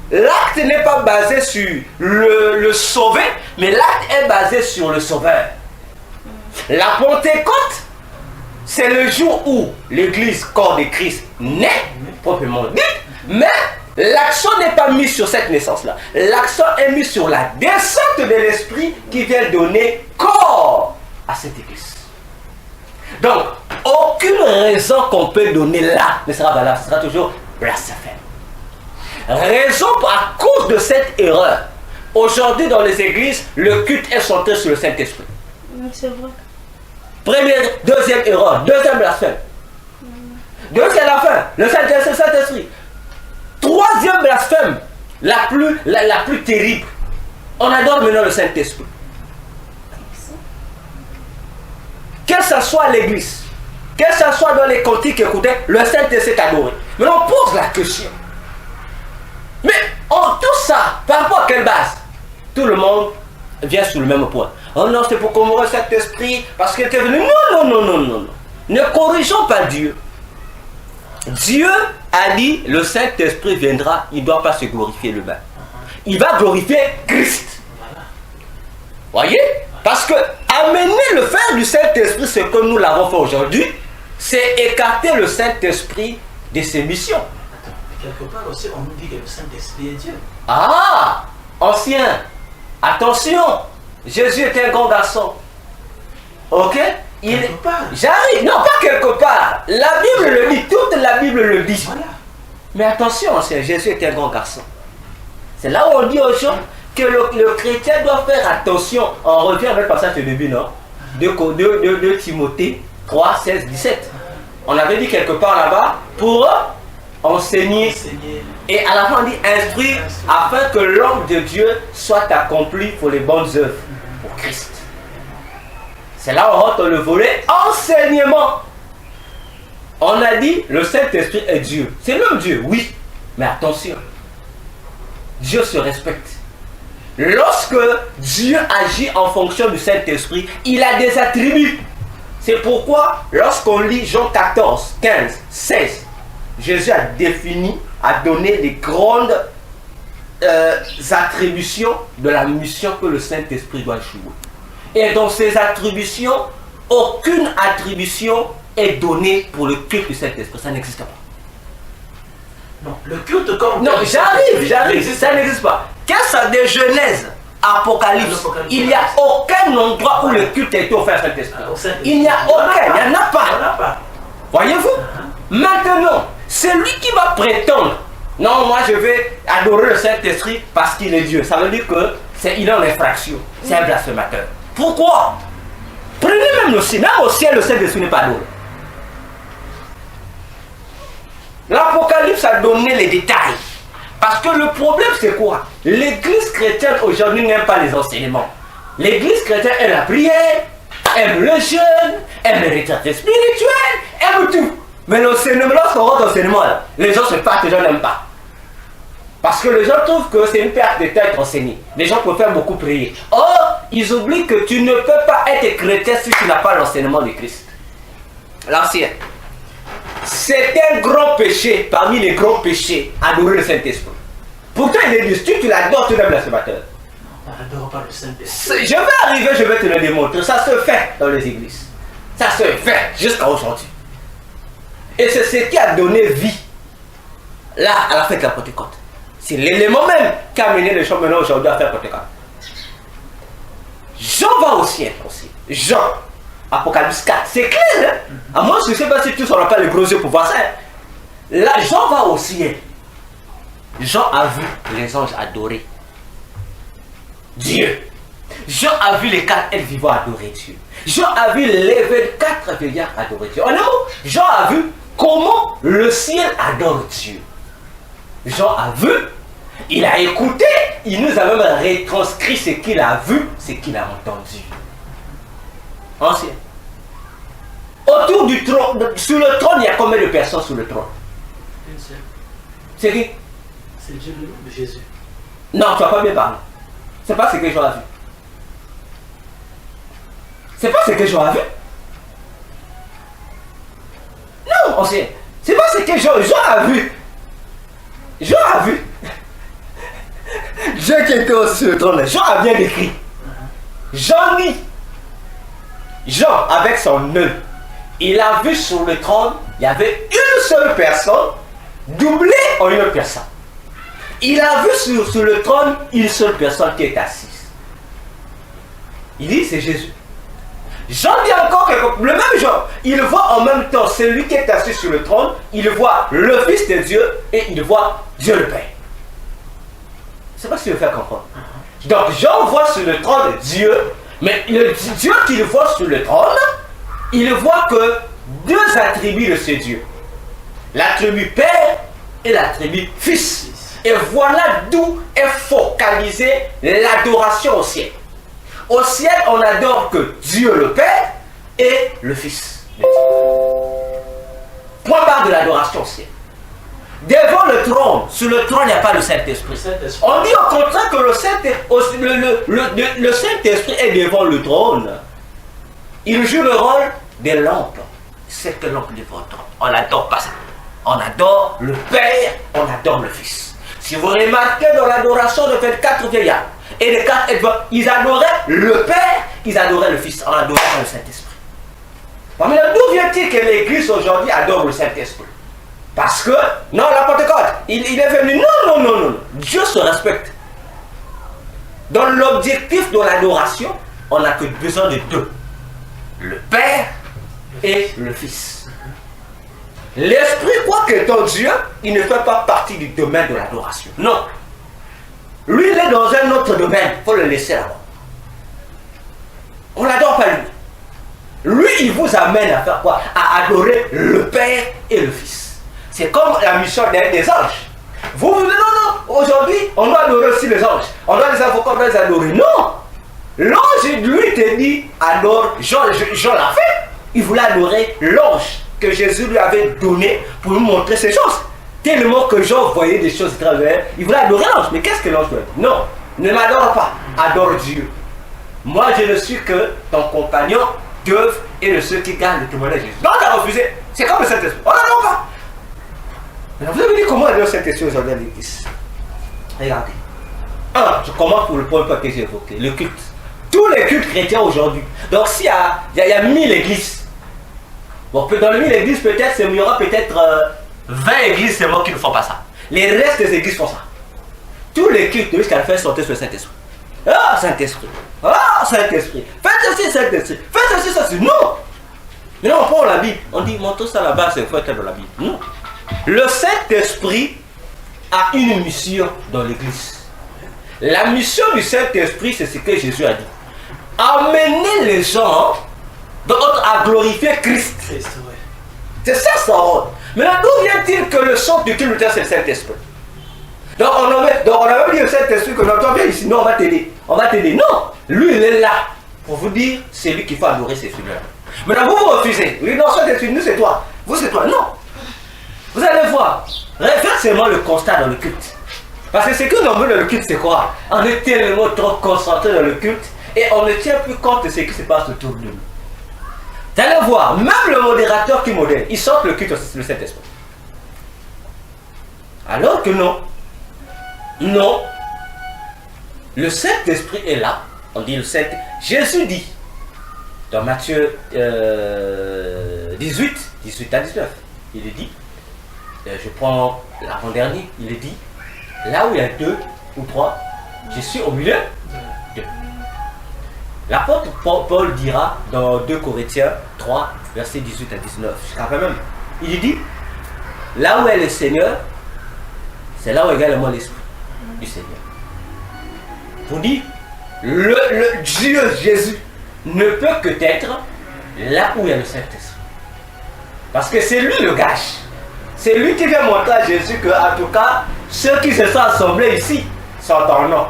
L'acte n'est pas basé sur le sauvé, mais l'acte est basé sur le sauveur. La Pentecôte, c'est le jour où l'église, corps de Christ, naît, proprement dit, mais l'accent n'est pas mis sur cette naissance-là. L'accent est mis sur la descente de l'Esprit qui vient donner corps à cette église. Donc, aucune raison qu'on peut donner là ne sera valable, ce sera toujours blasphème. Raison à cause de cette erreur. Aujourd'hui, dans les églises, le culte est centré sur le Saint-Esprit. C'est vrai. Première, deuxième erreur, deuxième blasphème. Deuxième à la fin, le Saint-Esprit. Troisième blasphème, la plus terrible. On adore maintenant le Saint-Esprit. Que ce soit à l'église, que ce soit dans les cantiques écoutés, le Saint-Esprit est adoré. Mais on pose la question. Mais tout ça, par rapport à quelle base? Tout le monde vient sur le même point. Oh non, c'est pour commémorer cet esprit parce qu'il était venu. Non. Ne corrigeons pas Dieu. Dieu a dit, le Saint-Esprit viendra, il ne doit pas se glorifier lui-même. Il va glorifier Christ. Voyez? Parce que amener le faire du Saint-Esprit, ce que nous l'avons fait aujourd'hui, c'est écarter le Saint-Esprit de ses missions. Quelque part aussi, on nous dit que le Saint-Esprit est Dieu. Ah, ancien, attention, Jésus était un grand garçon. Ok? J'arrive, non pas quelque part. La Bible le dit, toute la Bible le dit. Voilà. Mais attention, ancien, Jésus était un grand garçon. C'est là où on dit aux gens que le chrétien doit faire attention. On revient avec le passage de début, non? De Timothée 3, 16, 17. On avait dit quelque part là-bas pour enseigner. Et à la fin on dit instruire afin que l'homme de Dieu soit accompli pour les bonnes œuvres pour Christ. C'est là où on rentre le volet enseignement. On a dit le Saint-Esprit est Dieu. C'est le même Dieu, oui. Mais attention, Dieu se respecte. Lorsque Dieu agit en fonction du Saint-Esprit, il a des attributs. C'est pourquoi lorsqu'on lit Jean 14, 15, 16, Jésus a défini, a donné les grandes attributions de la mission que le Saint-Esprit doit jouer. Et dans ces attributions, aucune attribution est donnée pour le culte du Saint-Esprit. Ça n'existe pas. Non, le culte comme... Non, j'arrive, ça n'existe pas. Qu'est-ce que de Genèse, Apocalypse, il n'y a aucun endroit où le culte a été offert à Saint-Esprit. Il n'y a aucun, il n'y en a pas. Voyez-vous? Maintenant, celui qui va prétendre, non, moi je vais adorer le Saint-Esprit parce qu'il est Dieu, ça veut dire qu'il est en infraction, c'est un blasphémateur. Pourquoi? Prenez même le ciel, même au ciel, le Saint-Esprit n'est pas adoré. L'Apocalypse a donné les détails. Parce que le problème c'est quoi? L'église chrétienne aujourd'hui n'aime pas les enseignements. L'église chrétienne aime la prière, aime le jeûne, aime les retraites spirituelles, aime tout. Mais l'enseignement, lorsqu'on rentre dans l'enseignement, les gens se partent, les gens n'aiment pas. Parce que les gens trouvent que c'est une perte de temps d'être enseigné. Les gens préfèrent beaucoup prier. Or, ils oublient que tu ne peux pas être chrétien si tu n'as pas l'enseignement de Christ. L'ancien. C'est un grand péché, parmi les grands péchés, adorer le Saint-Esprit. Pourtant, il est dit, tu l'adores, tu es un blasphémateur. On n'adore pas le Saint-Esprit. Je vais arriver, je vais te le démontrer. Ça se fait dans les églises. Ça se fait jusqu'à aujourd'hui. Et c'est ce qui a donné vie, là, à la fête de la Pentecôte. C'est l'élément même qui a amené les gens maintenant aujourd'hui à faire Pentecôte. Jean va au ciel aussi. Jean, Apocalypse 4, c'est clair, hein? À moins que je ne sais pas si tous n'auront pas les gros yeux pour voir ça. Là, Jean va au ciel. Jean a vu les anges adorer Dieu. Jean a vu les 4 êtres vivants adorer Dieu. Jean a vu les 24 vieillards adorer Dieu. En un mot, Jean a vu comment le ciel adore Dieu. Jean a vu, il a écouté, il nous a même retranscrit ce qu'il a vu, ce qu'il a entendu. Ancien. Autour du trône, sur le trône, il y a combien de personnes sur le trône? Une seule. C'est qui? C'est Dieu le nom de Jésus. Non, tu n'as pas bien parlé. C'est pas ce que Jean a vu. C'est pas ce que Jean a vu. Non, ancien. C'est pas ce que Jean a vu. Jean a vu. Dieu qui était aussi sur le trône. Jean a bien décrit. Jean dit. Jean, avec son œil, il a vu sur le trône, il y avait une seule personne doublée en une personne. Il a vu sur le trône une seule personne qui est assise. Il dit c'est Jésus. Jean dit encore que le même Jean, il voit en même temps celui qui est assis sur le trône, il voit le Fils de Dieu et il voit Dieu le Père. Je ne sais pas si je vais faire comprendre. Donc Jean voit sur le trône Dieu, mais le Dieu qu'il voit sur le trône, il voit que deux attributs de ce Dieu. L'attribut Père et l'attribut Fils. Et voilà d'où est focalisée l'adoration au ciel. Au ciel, on adore que Dieu le Père et le Fils de Dieu. Point barre de l'adoration au ciel. Devant le trône, sur le trône, il n'y a pas le Saint-Esprit. On dit au contraire que le Saint-Esprit est devant le trône. Il joue le rôle des lampes. Cette lampe devant le trône. On n'adore pas ça. On adore le Père, on adore le Fils. Si vous remarquez dans l'adoration de 24 vieillards et les 4 étoiles, ils adoraient le Père, ils adoraient le Fils, on adorait le Saint-Esprit. Mais d'où vient-il que l'Église aujourd'hui adore le Saint-Esprit? Parce que, non, la Pentecôte, il est venu, non. Dieu se respecte. Dans l'objectif de l'adoration, on n'a que besoin de deux. Le Père et le Fils. L'Esprit, quoi qu'étant Dieu, il ne fait pas partie du domaine de l'adoration. Non. Lui, il est dans un autre domaine. Il faut le laisser là-bas. On n'adore pas lui. Lui, il vous amène à faire quoi? À adorer le Père et le Fils. C'est comme la mission des anges. Vous dites non, aujourd'hui, on doit adorer aussi les anges. On doit les invoquer, on doit les adorer. Non. L'ange, lui, te dit, adore. Jean l'a fait. Il voulait adorer l'ange que Jésus lui avait donné pour lui montrer ces choses. Tellement que Jean voyait des choses à travers. Il voulait adorer l'ange. Mais qu'est-ce que l'ange doit dire? Non, ne m'adore pas. Adore Dieu. Moi, je ne suis que ton compagnon d'œuvre et de ceux qui gardent le témoignage de Jésus. Donc, tu as refusé. C'est comme le Saint-Esprit. On n'adore pas. Alors, vous avez dit comment adorer le Saint-Esprit aujourd'hui à l'église? Regardez. Je commence pour le point que j'ai évoqué. Le culte. Tous les cultes chrétiens aujourd'hui. Donc, s'il y a 1000 églises, bon, dans les 1000 églises, peut-être, il y aura peut-être 20 églises seulement qui ne font pas ça. Les restes des églises font ça. Tous les cultes, jusqu'à la fin, sortent sur le Saint-Esprit. Ah, Saint-Esprit. Ah, Saint-Esprit. Faites ceci, Saint-Esprit. Faites ceci, ça, non. Mais non, on prend la Bible. On dit, montre ça là-bas, c'est faut être dans la Bible. Non. Le Saint-Esprit a une mission dans l'église. La mission du Saint-Esprit, c'est ce que Jésus a dit. Amener les gens à glorifier Christ. C'est ça son rôle. Maintenant, d'où vient-il que le centre du culte, c'est le Saint-Esprit? Donc on a même dit au Saint-Esprit que toi viens ici, non, on va t'aider. On va t'aider. Non, lui il est là pour vous dire c'est lui qu'il faut adorer ces filles-là. Maintenant vous refusez. Oui, non, Saint-Esprit, nous c'est toi. Vous c'est toi. Non. Vous allez voir. Faites seulement le constat dans le culte. Parce que ce que l'on veut dans le culte, c'est quoi? On est tellement trop concentré dans le culte et on ne tient plus compte de ce qui se passe autour de nous. Vous allez voir, même le modérateur qui modère, il sort le culte le Saint-Esprit. Alors que non. Non. Le Saint-Esprit est là. On dit le Saint-Esprit. Jésus dit, dans Matthieu 18 à 19, il est dit, je prends l'avant-dernier, il est dit, là où il y a 2 ou 3, je suis au milieu d'eux. L'apôtre Paul dira dans 2 Corinthiens 3, versets 18 à 19, jusqu'à même, il dit, là où est le Seigneur, c'est là où est également l'Esprit du Seigneur. Pour dire, le Dieu Jésus ne peut que être là où il y a le Saint-Esprit. Parce que c'est lui le gage. C'est lui qui vient montrer à Jésus que, en tout cas, ceux qui se sont assemblés ici sont en nom.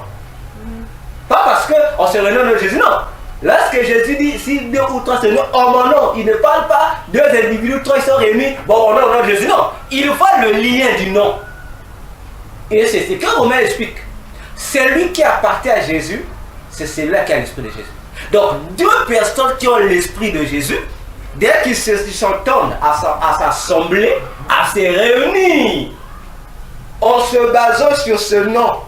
Pas parce qu'on se renomme de Jésus, non. Lorsque Jésus dit, si 2 ou 3 se nomment en mon nom, il ne parle pas 2 individus, 3 ils sont réunis, bon, au nom de Jésus, non. Il voit le lien du nom. Et c'est ce que Romain explique. Celui qui appartient à Jésus, c'est celui-là qui a l'esprit de Jésus. Donc, 2 personnes qui ont l'esprit de Jésus, dès qu'ils s'entendent à s'assembler, à se réunir, en se basant sur ce nom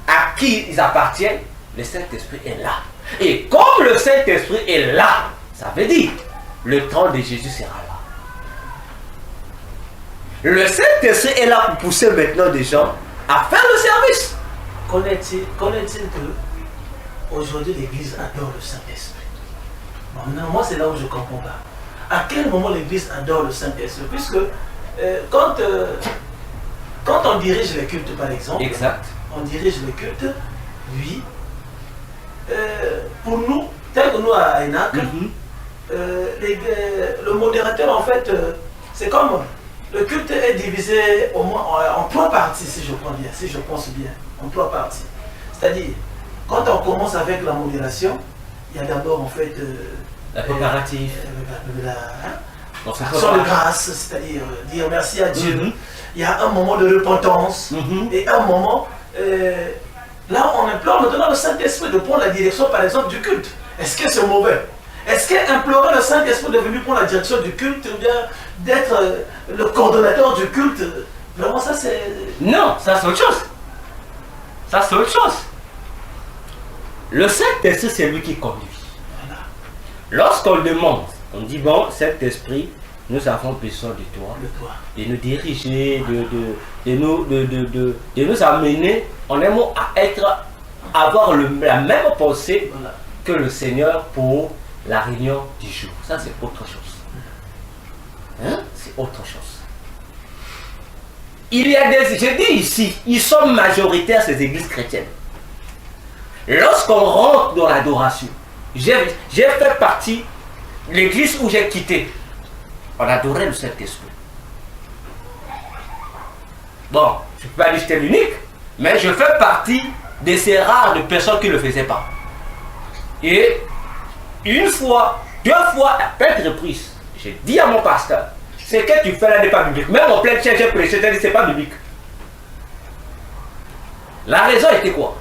à qui ils appartiennent, le Saint-Esprit est là. Et comme le Saint-Esprit est là, ça veut dire le trône de Jésus sera là. Le Saint-Esprit est là pour pousser maintenant des gens à faire le service. Connaît-il que aujourd'hui l'Église adore le Saint-Esprit? Bon, moi, c'est là où je ne comprends pas. À quel moment l'Église adore le Saint-Esprit? Puisque quand on dirige les cultes, par exemple, Exact. on dirige les cultes, oui. Pour nous, tel que nous à ENAC, le modérateur, en fait, c'est comme le culte est divisé au moins en trois parties, si je prends bien, si je pense bien, en trois parties. C'est-à-dire, quand on commence avec la modération, il y a d'abord en fait La préparatif. Action de grâce, c'est-à-dire dire merci à Dieu. Il y a un moment de repentance et un moment, là on implore maintenant le Saint-Esprit de prendre la direction par exemple du culte. Est-ce que c'est mauvais? Est-ce qu'implorer le Saint-Esprit de venir prendre la direction du culte ou bien d'être le coordonnateur du culte, vraiment ça c'est... Non, ça c'est autre chose. Ça c'est autre chose. Le Saint-Esprit c'est lui qui conduit. Voilà. Lorsqu'on demande, on dit bon, Saint-Esprit, nous avons besoin de toi, de nous diriger, de nous amener en un mot à avoir la même pensée que le Seigneur pour la réunion du jour. Ça c'est autre chose. Hein? C'est autre chose. Il y a des, je dis ici, ils sont majoritaires ces églises chrétiennes. Lorsqu'on rentre dans l'adoration, j'ai fait partie de l'église où j'ai quitté. On adorait le Saint-Esprit. Bon, je ne peux pas dire que j'étais l'unique, mais je fais partie de ces rares de personnes qui ne le faisaient pas. Et une fois, deux fois, à maintes reprises, j'ai dit à mon pasteur, ce que tu fais là n'est pas biblique. Même en pleine chaîne, j'ai prêché, j'ai dit c'est pas biblique. La raison était quoi?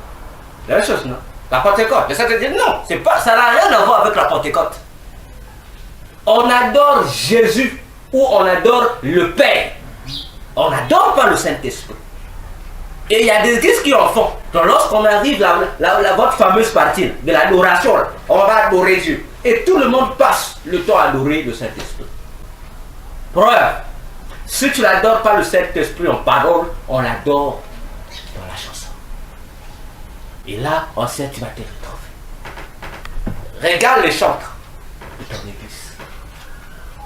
La même chose, non? La Pentecôte. Le Saint-Esprit dit non, c'est pas, ça n'a rien à voir avec la Pentecôte. On adore Jésus ou on adore le Père. On n'adore pas le Saint-Esprit. Et il y a des églises qui en font. Donc lorsqu'on arrive votre fameuse partie de l'adoration, on va adorer Dieu. Et tout le monde passe le temps à adorer le Saint-Esprit. Preuve, si tu n'adores pas le Saint-Esprit en parole, on l'adore dans la chanson. Et là, on sait tu vas te retrouver. Regarde les chantres de ton église.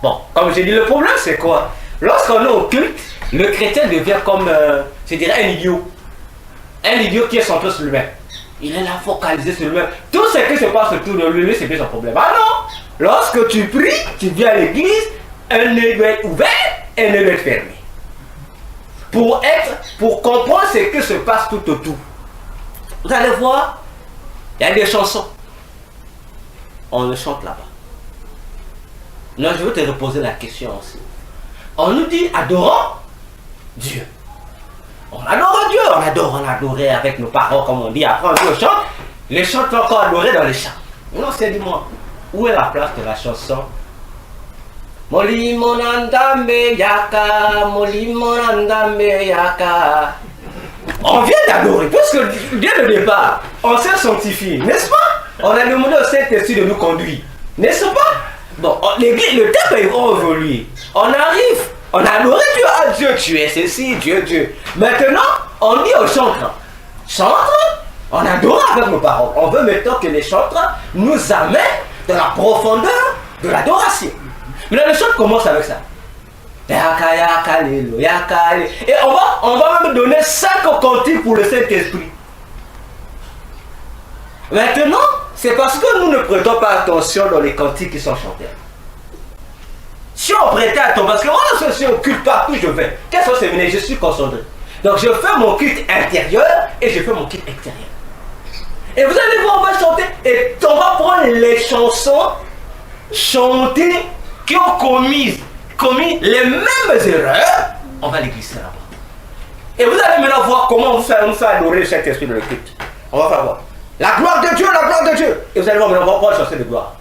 Bon, comme j'ai dit, le problème c'est quoi? Lorsqu'on est au culte, le chrétien devient comme, je dirais, un idiot. Un idiot qui est centré sur lui-même. Il est là focalisé sur lui-même. Tout ce qui se passe autour de lui, c'est plus son problème. Ah non! Lorsque tu pries, tu viens à l'église, un œil doit être ouvert et un œil doit être fermé. Pour comprendre ce qui se passe tout autour. Vous allez voir, il y a des chansons. On le chante là-bas. Non, je veux te reposer la question aussi. On nous dit adorons Dieu. On adore Dieu, on adorait avec nos parents, comme on dit. Après, on dit au chant. Les chants sont encore adorés dans les chants. Non, c'est dis-moi, où est la place de la chanson? Moli monandame yaka, moli monandame yaka. On vient d'adorer, parce que dès le départ, on s'est sanctifié, n'est-ce pas? On a demandé au Saint-Esprit de nous conduire, n'est-ce pas? Bon, le temps est évolué. On arrive, on a adoré Dieu, ah Dieu, tu es ceci, Dieu. Maintenant, on dit aux chantres, on adore avec nos paroles. On veut maintenant que les chantres nous amènent dans la profondeur de l'adoration. Maintenant, le chant commence avec ça. Et on va même donner 5 cantiques pour le Saint-Esprit. Maintenant, c'est parce que nous ne prêtons pas attention dans les cantiques qui sont chantés. Si on prêtait attention, parce que moi, je suis au culte partout je vais. Qu'est-ce que c'est venu? Je suis concentré. Donc je fais mon culte intérieur et je fais mon culte extérieur. Et vous allez voir, on va chanter et on va prendre les chansons chantées qui ont commis les mêmes erreurs, on va les glisser là-bas. Et vous allez maintenant voir comment on fait adorer le Saint-Esprit dans le culte. On va faire voir. La gloire de Dieu, la gloire de Dieu. Et vous allez voir maintenant, on va chanter de gloire.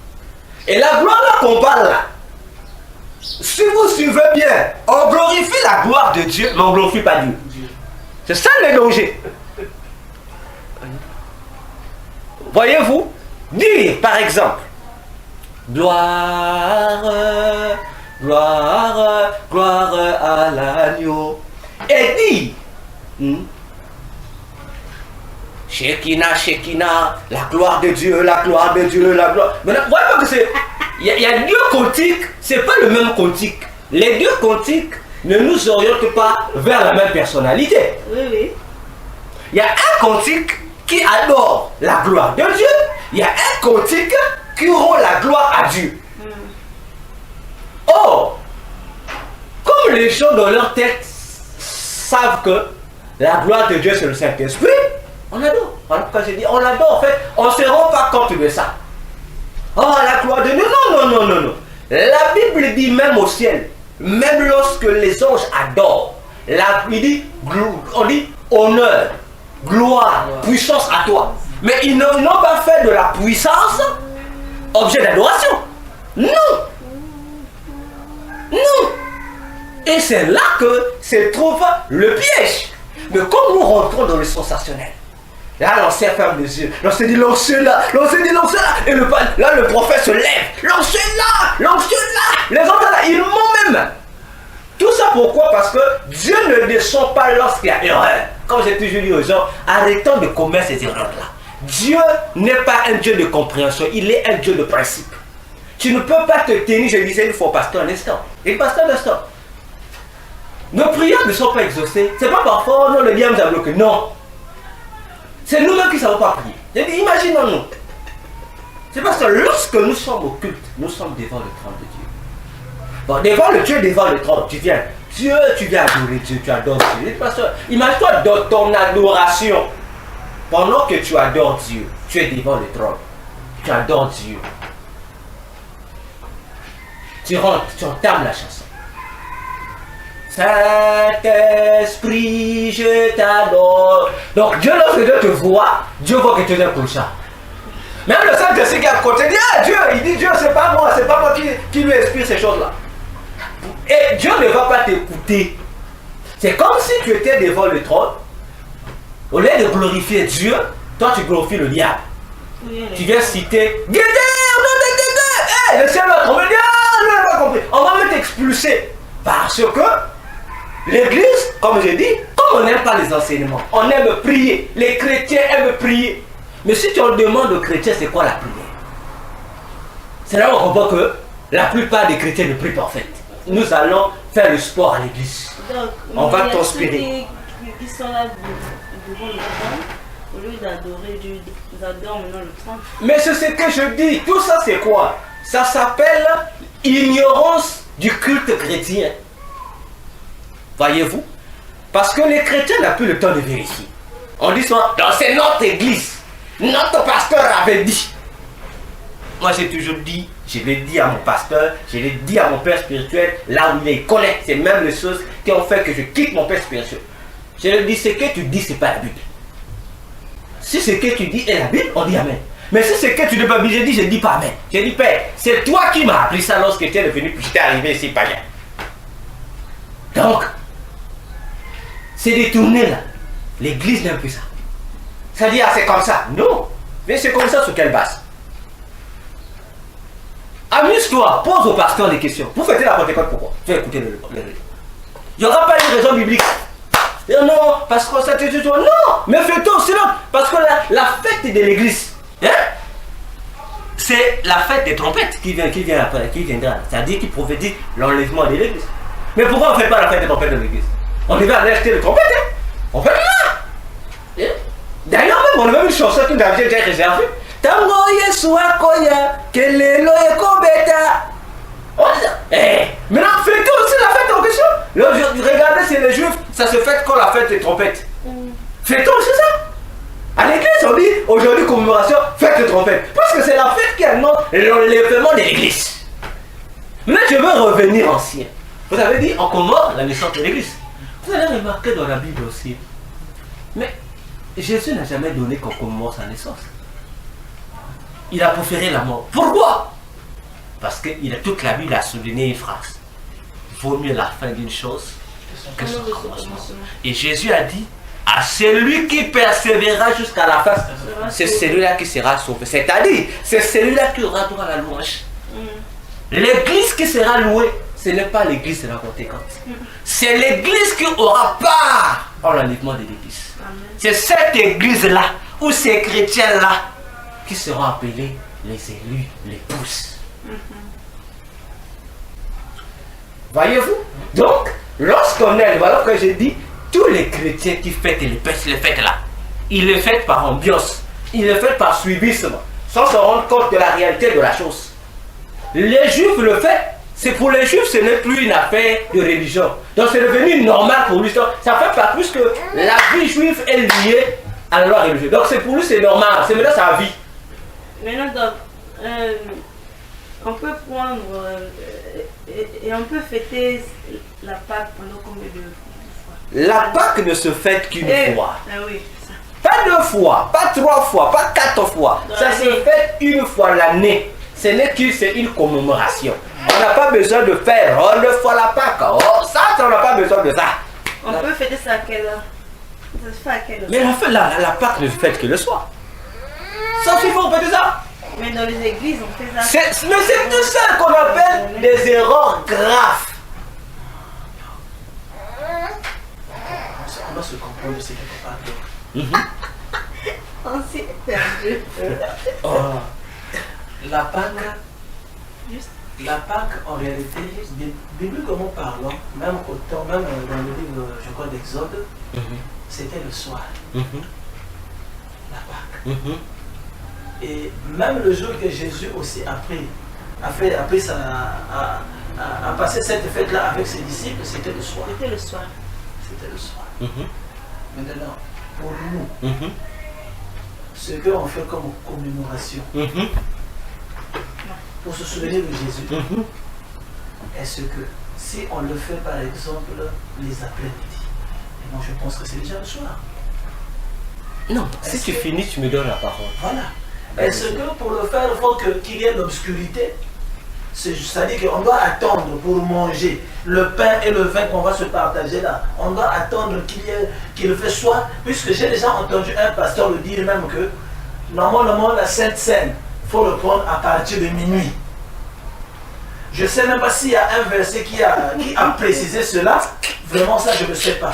Et la gloire là qu'on parle là, si vous suivez bien, on glorifie la gloire de Dieu, mais on ne glorifie pas Dieu. C'est ça le danger. Voyez-vous, dire par exemple, gloire, gloire, gloire à l'agneau. Et dit, Shekinah, Shekinah, la gloire de Dieu, la gloire de Dieu, la gloire. Maintenant, voyez pas que c'est. Il y a deux cantiques, c'est pas le même cantique. Les deux cantiques ne nous orientent pas vers la même personnalité. Oui, oui. Il y a un cantique qui adore la gloire de Dieu. Il y a un cantique qui rend la gloire à Dieu. Or, comme les gens dans leur tête savent que la gloire de Dieu c'est le Saint-Esprit, on adore. Voilà pourquoi je dis on adore. En fait, on ne se rend pas compte de ça. Oh, la gloire de Dieu. Non. La Bible dit même au ciel, même lorsque les anges adorent, on dit honneur, gloire, puissance à toi. Mais ils n'ont pas fait de la puissance objet d'adoration. Non. Et c'est là que se trouve le piège. Mais comme nous rentrons dans le sensationnel, là, l'ancien ferme les yeux. L'ancien dit lancez là. Et là, le prophète se lève. Lancez là. Les autres là, ils mentent même. Tout ça pourquoi? Parce que Dieu ne descend pas lorsqu'il y a erreur. Comme j'ai toujours dit aux gens, arrêtons de commettre ces erreurs-là. Dieu n'est pas un Dieu de compréhension, il est un Dieu de principe. Tu ne peux pas te tenir, je disais une fois au pasteur un instant. Et pasteur un instant. Nos prières ne sont pas exaucées. C'est pas parfois, non, le diable nous a bloqué. Non. C'est nous-mêmes qui ne savons pas prier. J'ai dit, imaginons-nous. C'est parce que lorsque nous sommes au culte, nous sommes devant le trône de Dieu. Bon, devant le trône, tu viens adorer Dieu, tu adores Dieu. Imagine-toi dans ton adoration. Pendant que tu adores Dieu, tu es devant le trône. Tu adores Dieu. Tu rentres, tu entames la chanson. Saint-Esprit, je t'adore. Donc Dieu, lorsque Dieu te voit, Dieu voit que tu es un clochard. Même le Saint-Esprit qui est à côté dit, ah Dieu, il dit Dieu, c'est pas moi qui lui inspire ces choses-là. Et Dieu ne va pas t'écouter. C'est comme si tu étais devant le trône. Au lieu de glorifier Dieu, toi tu glorifies le diable. Oui, tu viens citer Guédé, le ciel va tomber, on va même t'expulser. Parce que l'église, comme je dis, comme on n'aime pas les enseignements, on aime prier. Les chrétiens aiment prier. Mais si tu en demandes aux chrétiens, c'est quoi la prière? C'est là où on voit que la plupart des chrétiens ne prient pas en fait. Nous allons faire le sport à l'église. On va transpirer. Ils sont là devant le trône, au lieu d'adorer Dieu, ils adorent maintenant le trône. Mais c'est ce que je dis. Tout ça c'est quoi? Ça s'appelle ignorance du culte chrétien. Voyez-vous? Parce que les chrétiens n'ont plus le temps de vérifier. On dit souvent, c'est notre église. Notre pasteur avait dit. Moi j'ai toujours dit, je l'ai dit à mon pasteur, je l'ai dit à mon père spirituel, là où il connaît. C'est même les choses qui ont fait que je quitte mon père spirituel. Je lui dis, ce que tu dis, c'est pas la Bible. Si ce que tu dis est la Bible, on dit Amen. Mais si ce que tu dis pas, je dis pas Amen. Je dis, Père, c'est toi qui m'as appris ça lorsque tu es venu, puis j'étais arrivé ici, païen. Donc, c'est détourné là. L'église n'aime plus ça. Ça dit, ah, c'est comme ça. Non. Mais c'est comme ça sur quelle base? Amuse-toi, pose au pasteur des questions. Vous faites la Pentecôte pourquoi? Tu vas écouter le raison. Il n'y aura pas une raison biblique. Non, parce que ça te dit toi. Non, mais fais-toi aussi non. Parce que la fête de l'église, hein, c'est la fête des trompettes qui viendra. C'est-à-dire qui prophétise l'enlèvement de l'église. Mais pourquoi on ne fait pas la fête des trompettes de l'église? On devait aller acheter les trompettes, hein? On fait là. D'ailleurs, même, on a même une chanson qui nous avait déjà réservée. Tango Yesua Koya, Kelelo Ekobeta. Maintenant, faites aussi la fête en question. Regardez, c'est les juifs, ça se fait quand la fête des trompettes. Faites-on aussi ça? À l'église, on dit aujourd'hui commémoration, fête des trompettes. Parce que c'est la fête qui annonce l'enlèvement de l'église. Maintenant, je veux revenir ancien. Vous avez dit, on commémore la naissance de l'église. Vous allez remarquer dans la Bible aussi. Mais Jésus n'a jamais donné qu'on commémore sa naissance. Il a préféré la mort. Pourquoi? Parce que toute la Bible a souligné une phrase. Il vaut mieux la fin d'une chose que son commencement. Et Jésus a dit, à celui qui persévérera jusqu'à la fin, c'est celui-là qui sera sauvé. C'est-à-dire, c'est celui-là qui aura droit à la louange. L'église qui sera louée, ce n'est pas l'église de la Pentecôte. C'est l'église qui aura part en l'enlèvement de l'église. C'est cette église-là où ces chrétiens-là, qui seront appelés les élus, les pousses. Voyez-vous? Donc, lorsqu'on est, voilà que j'ai dit, tous les chrétiens qui fêtent les fêtes là, ils les fêtent par ambiance, ils les fêtent par suivisme, sans se rendre compte de la réalité de la chose. Les juifs le font. C'est pour les juifs, ce n'est plus une affaire de religion. Donc c'est devenu normal pour lui. Ça fait pas plus que la vie juive est liée à la loi religieuse. Donc c'est pour lui, c'est normal. C'est maintenant sa vie. Maintenant, donc, on peut prendre et on peut fêter la Pâque pendant combien de fois? La Pâque ne se fête qu'une fois. Ah oui. Pas 2 fois, pas 3 fois, pas 4 fois. Dans Ça se fait une fois l'année. Ce n'est que c'est une commémoration. On n'a pas besoin de faire 2 fois la Pâque. Oh, ça, on n'a pas besoin de ça. On peut fêter ça à quelle heure? Ça se fait à quelle heure? Mais en fait, la Pâque ne se fête que le soir. Ça suffit, on fait ça. Mais dans les églises, on fait ça. Mais c'est tout ça qu'on appelle des erreurs graves. On doit se comprendre de ce qu'on parle. On s'est perdu. Oh. La Pâque, Juste. la Pâque, en réalité, bibliquement parlant, même autant, même dans le livre, je crois, d'Exode, c'était le soir. La Pâque. Et même le jour que Jésus aussi a passé cette fête-là avec ses disciples, c'était le soir. C'était le soir. C'était le soir. Maintenant, pour nous, ce qu'on fait comme commémoration, pour se souvenir de Jésus, est-ce que si on le fait par exemple les après-midi, moi je pense que c'est déjà le soir. Non, si tu finis, tu me donnes la parole. Voilà. Est-ce que pour le faire, il faut qu'il y ait l'obscurité? C'est-à-dire qu'on doit attendre pour manger le pain et le vin qu'on va se partager là. On doit attendre qu'il fait soir, puisque j'ai déjà entendu un pasteur le dire même que normalement la Sainte Seine, il faut le prendre à partir de minuit. Je ne sais même pas s'il y a un verset qui a précisé cela. Vraiment ça, je ne sais pas.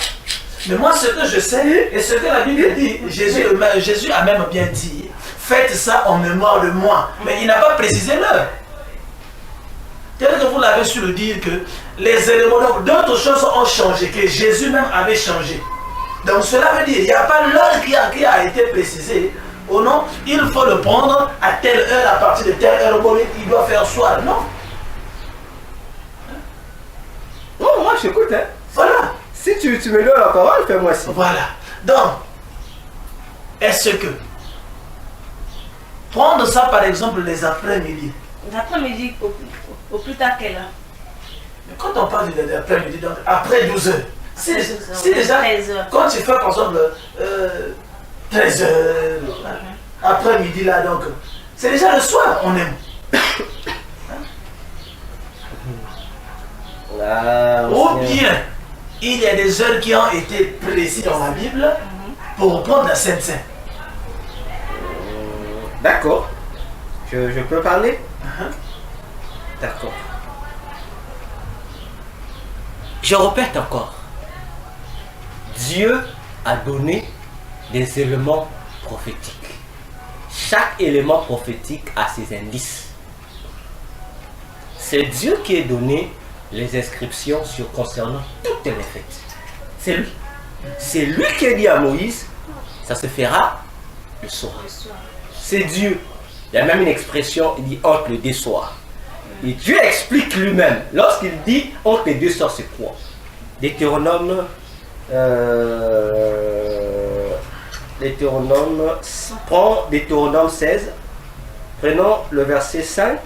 Mais moi, ce que je sais, et ce que la Bible dit, Jésus a même bien dit, faites ça en mémoire de moi. Mais il n'a pas précisé l'heure. Tel que vous l'avez su le dire que les éléments, donc d'autres choses ont changé, que Jésus même avait changé. Donc cela veut dire, il n'y a pas l'heure qui a été précisée. Oh non, il faut le prendre à telle heure, à partir de telle heure, il doit faire soir. Non. Oh, moi j'écoute, hein. Voilà. Si tu me donnes la parole, fais-moi ça. Voilà. Donc, est-ce que prendre ça par exemple les après-midi? L'après-midi, au plus tard quelle heure? Mais quand on parle de l'après-midi, donc après 12 heures, si déjà, 13 heures. quand tu fais par exemple 13 heures, après-midi là, donc, c'est déjà le soir, on aime. Ou bien, il y a des heures qui ont été précises dans la Bible pour reprendre la Sainte Seine. D'accord. Je peux parler? D'accord. Je répète encore. Dieu a donné des éléments prophétiques. Chaque élément prophétique a ses indices. C'est Dieu qui a donné les inscriptions concernant toutes les fêtes. C'est lui. C'est lui qui a dit à Moïse, ça se fera le soir. C'est Dieu. Il y a même une expression, il dit entre les 2 soirs. Et Dieu explique lui-même. Lorsqu'il dit entre les 2 soirs, c'est quoi? Deutéronome, prends Deutéronome 16, prenons le verset 5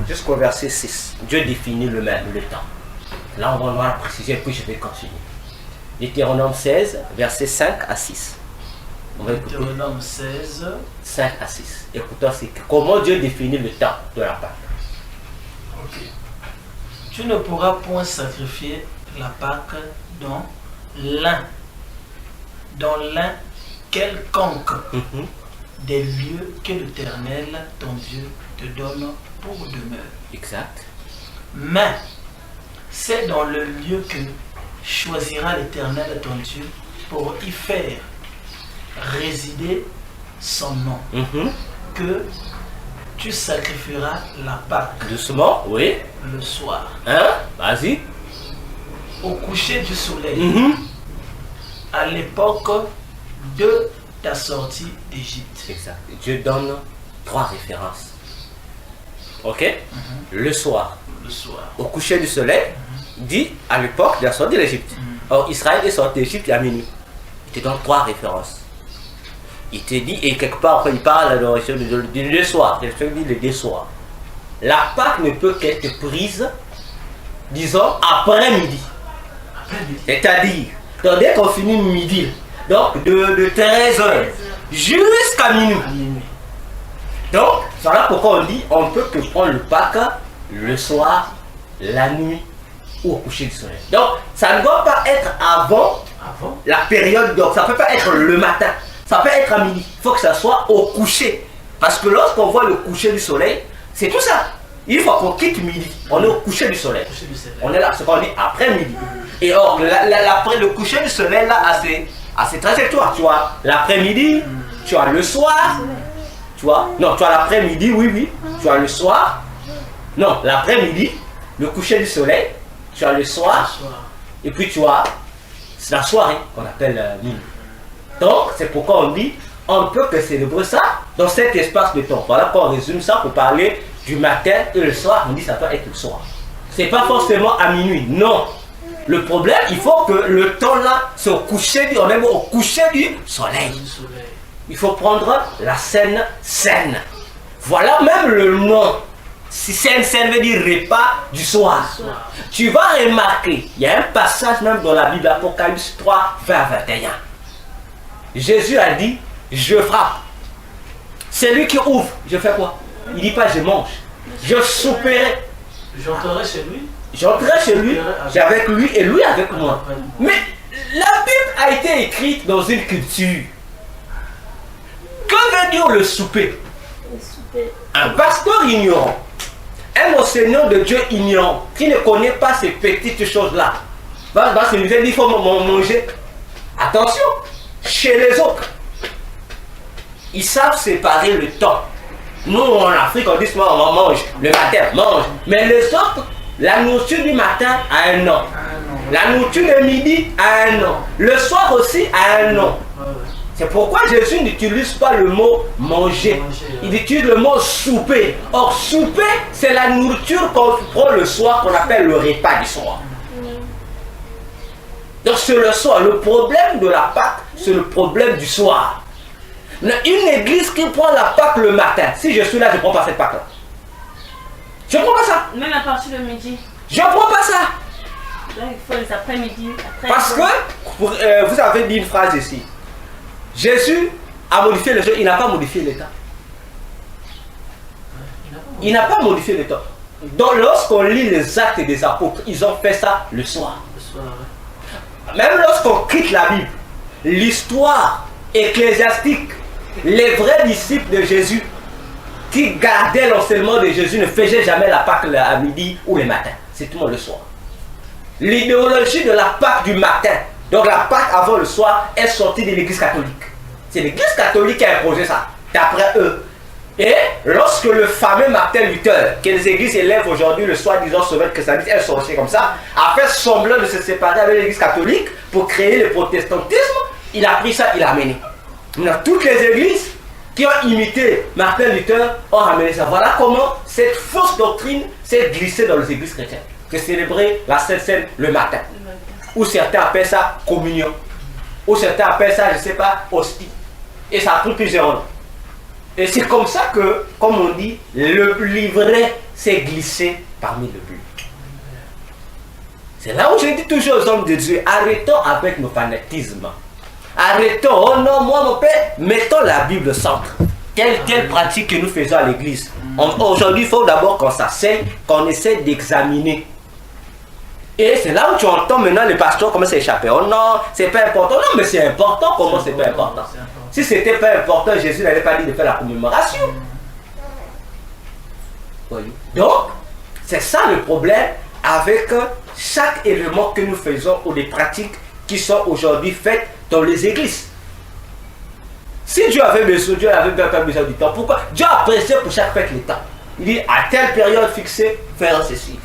jusqu'au verset 6. Dieu définit lui-même le temps. Là, on va voir la précision, puis je vais continuer. Deutéronome 16, verset 5 à 6. On va écouter. Deutéronome 16, 5 à 6. Écoutons, c'est comment Dieu définit le temps de la Pâque. Ok. Tu ne pourras point sacrifier la Pâque dans l'un quelconque des lieux que l'Éternel, ton Dieu, te donne pour demeure. Exact. Mais c'est dans le lieu que choisira l'Éternel, ton Dieu, pour y faire résider son nom, Mhm. que tu sacrifieras la Pâque Doucement, oui. le soir, Hein? Vas-y. au coucher du soleil, Mhm. à l'époque de ta sortie d'Égypte. Exact. Dieu donne 3 références. Ok? Le soir, Le soir. au coucher du soleil, dit à l'époque de la sortie de l'Égypte. Or, Israël est sorti d'Égypte à minuit. Il te donne 3 références. Il te dit, et quelque part, après, il parle du deux soirs. Il te dit les deux soirs. La Pâque ne peut qu'être prise, disons, après-midi. C'est-à-dire, donc, dès qu'on finit midi, donc de 13h jusqu'à minuit. Donc, voilà pourquoi on dit on peut que prendre le Pâque le soir, la nuit ou au coucher du soleil. Donc, ça ne doit pas être avant la période, donc ça ne peut pas être le matin, ça peut être à midi. Il faut que ça soit au coucher. Parce que lorsqu'on voit le coucher du soleil, c'est tout ça. Il faut qu'on quitte midi, on est au coucher du soleil. On est là, c'est qu'on dit après-midi. Et or, le coucher du soleil là a ses trajectoires. Tu vois l'après-midi, tu as le soir, tu vois. Non, tu as l'après-midi, oui. Tu as le soir. Non, l'après-midi, le coucher du soleil, tu as le soir. Et puis tu as la soirée qu'on appelle minuit. Donc, c'est pourquoi on dit on ne peut que célébrer ça dans cet espace de temps. Voilà pourquoi on résume ça pour parler du matin et le soir. On dit ça doit être le soir. C'est pas forcément à minuit, non. Le problème, il faut que le temps là, c'est au coucher du soleil. Il faut prendre la scène saine. Voilà même le nom. Si scène veut dire repas du soir. Tu vas remarquer, il y a un passage même dans la Bible, Apocalypse 3, 20-21. Jésus a dit, je frappe. C'est lui qui ouvre. Je fais quoi? Il ne dit pas je mange. Je souperai. J'entrerai chez lui. J'entrerai chez lui, avec lui et lui avec moi. Mais la Bible a été écrite dans une culture. Que veut dire le souper? Un pasteur ignorant, un enseignant de Dieu ignorant, qui ne connaît pas ces petites choses-là, va se dire il faut manger. Attention, chez les autres, ils savent séparer le temps. Nous, en Afrique, on dit souvent on mange le matin, mange. Mais les autres, la nourriture du matin a un nom. La nourriture de midi a un nom. Le soir aussi a un nom. C'est pourquoi Jésus n'utilise pas le mot manger. Il utilise le mot souper. Or, souper, c'est la nourriture qu'on prend le soir, qu'on appelle le repas du soir. Donc, c'est le soir. Le problème de la Pâque, c'est le problème du soir. Une église qui prend la Pâque le matin, si je suis là, je ne prends pas cette Pâque-là. Je ne prends pas ça. Même à partir de midi. Je ne prends pas ça. Donc il faut les après-midi. Parce que, vous avez dit une phrase ici. Jésus a modifié les choses, il n'a pas modifié les temps. Il n'a pas modifié les temps. Donc lorsqu'on lit les actes des apôtres, ils ont fait ça le soir. Même lorsqu'on quitte la Bible, l'histoire ecclésiastique, les vrais disciples de Jésus qui gardaient l'enseignement de Jésus ne faisaient jamais la Pâque à midi ou le matin. C'est tout le monde le soir. L'idéologie de la Pâque du matin, donc la Pâque avant le soir, est sortie de l'Église catholique. C'est l'Église catholique qui a imposé ça, d'après eux. Et lorsque le fameux Martin Luther, que les églises élèvent aujourd'hui, le soi-disant sauveur christianisme, est sorti comme ça, a fait semblant de se séparer avec l'Église catholique pour créer le protestantisme, il a pris ça, il l'a amené. Toutes les églises qui ont imité Martin Luther ont ramené ça. Voilà comment cette fausse doctrine s'est glissée dans les églises chrétiennes. De célébrer la Sainte Seine le matin. Ou certains appellent ça communion. Ou certains appellent ça, je ne sais pas, hostie. Et ça a pris plusieurs noms. Et c'est comme ça que, comme on dit, le livret s'est glissé parmi le bleu. C'est là où je dis toujours aux hommes de Dieu, arrêtons avec nos fanatismes. Arrêtons, oh non, moi mon père, mettons la Bible au centre. Quelle pratique que nous faisons à l'église. Aujourd'hui, il faut d'abord qu'on s'asseye, qu'on essaie d'examiner. Et c'est là où tu entends maintenant les pasteurs commencer à échapper. Oh non, c'est pas important. Non, mais c'est important. Comment c'est pas important? Si c'était pas important, Jésus n'avait pas dit de faire la commémoration. Donc, c'est ça le problème avec chaque élément que nous faisons ou des pratiques qui sont aujourd'hui faites dans les églises. Si Dieu avait besoin, Dieu avait pas besoin du temps. Pourquoi? Dieu a pressé pour chaque fête le temps. Il dit à telle période fixée, faire ceci.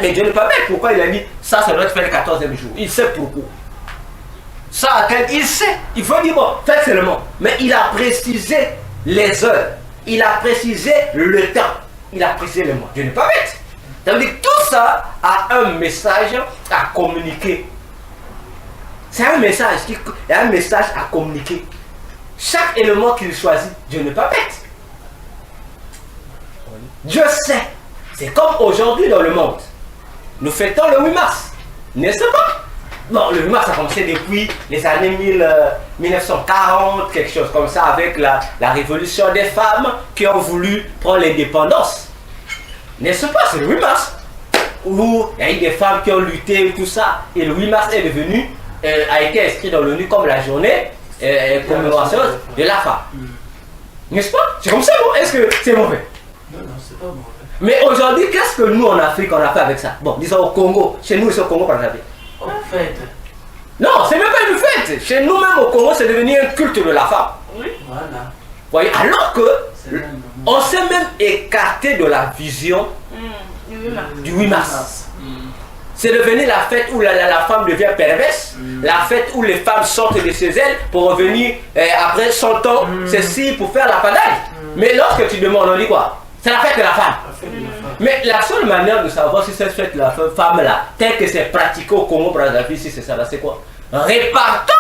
Mais Dieu n'est pas bête. Pourquoi il a dit ça doit être fait le 14e jour? Il sait pourquoi. Ça, il sait. Il faut dire bon, faites seulement. Mais il a précisé les heures. Il a précisé le temps. Il a précisé le mois. Dieu n'est pas bête. Ça veut dire que tout ça a un message à communiquer. C'est un message à communiquer. Chaque élément qu'il choisit, Dieu n'est pas bête. Dieu sait. C'est comme aujourd'hui dans le monde. Nous fêtons le 8 mars. N'est-ce pas? Non, le 8 mars a commencé depuis les années 1940, quelque chose comme ça, avec la révolution des femmes qui ont voulu prendre l'indépendance. N'est-ce pas? C'est le 8 mars. Où il y a eu des femmes qui ont lutté, tout ça. Et le 8 mars est devenu, a été inscrit dans l'ONU comme la journée commémoration de la femme. N'est-ce pas? C'est comme ça, non? Est-ce que c'est mauvais? Non, c'est pas mauvais. Mais aujourd'hui, qu'est-ce que nous en Afrique, on a fait avec ça? Bon, disons au Congo. Chez nous, c'est au Congo qu'on a fait. En fait. Non, c'est même pas une fête. Chez nous-mêmes au Congo, c'est devenu un culte de la femme. Oui. Voilà. Voyez, alors que Même on s'est même écarté de la vision du 8 mars. C'est devenu la fête où la femme devient perverse, la fête où les femmes sortent de chez elles pour revenir après 100 ans, ceci pour faire la pagaille. Mais lorsque tu demandes, on dit quoi? C'est la fête de la femme. Mais la seule manière de savoir si cette fête de la femme là, telle que c'est pratiqué au Congo Brazzaville, si c'est ça là, c'est quoi? Répartons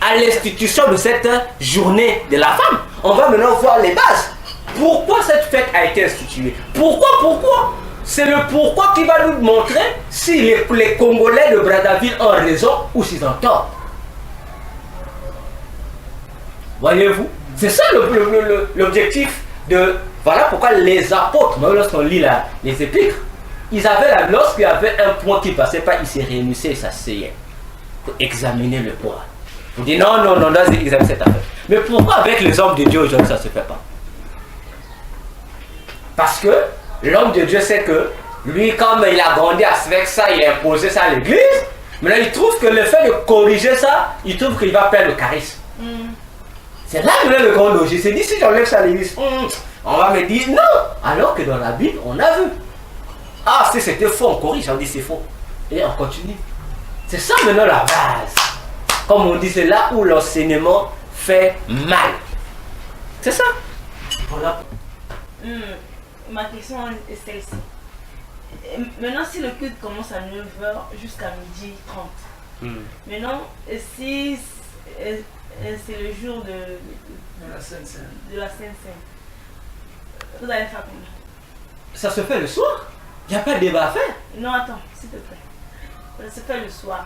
à l'institution de cette journée de la femme. On va maintenant voir les bases. Pourquoi cette fête a été instituée? Pourquoi? C'est le pourquoi qui va nous montrer si les Congolais de Brazzaville ont raison ou s'ils ont tort. Voyez-vous? C'est ça l'objectif de... Voilà pourquoi les apôtres, même lorsqu'on lit les épîtres, lorsqu'il y avait un point qui ne passait pas, ils se réunissaient et s'asseyaient pour examiner le point. Vous dites non, on doit examiner cette affaire. Mais pourquoi avec les hommes de Dieu aujourd'hui ça ne se fait pas? Parce que l'homme de Dieu sait que lui, comme il a grandi avec ça, il a imposé ça à l'église, maintenant il trouve que le fait de corriger ça, il trouve qu'il va perdre le charisme. C'est là que le grand danger. C'est dit si j'enlève ça à l'église, on va me dire non. Alors que dans la Bible, on a vu. Ah, si c'était faux, on corrige, on dit c'est faux. Et on continue. C'est ça maintenant la base. Comme on dit, c'est là où l'enseignement fait mal. C'est ça. Voilà. Ma question est celle-ci. Maintenant, si le culte commence à 9h jusqu'à 12h30, maintenant, si c'est le jour de la Sainte-Seine, vous allez faire comment? Ça se fait le soir. Il n'y a pas de débat à faire. Non, attends, s'il te plaît. Ça se fait le soir.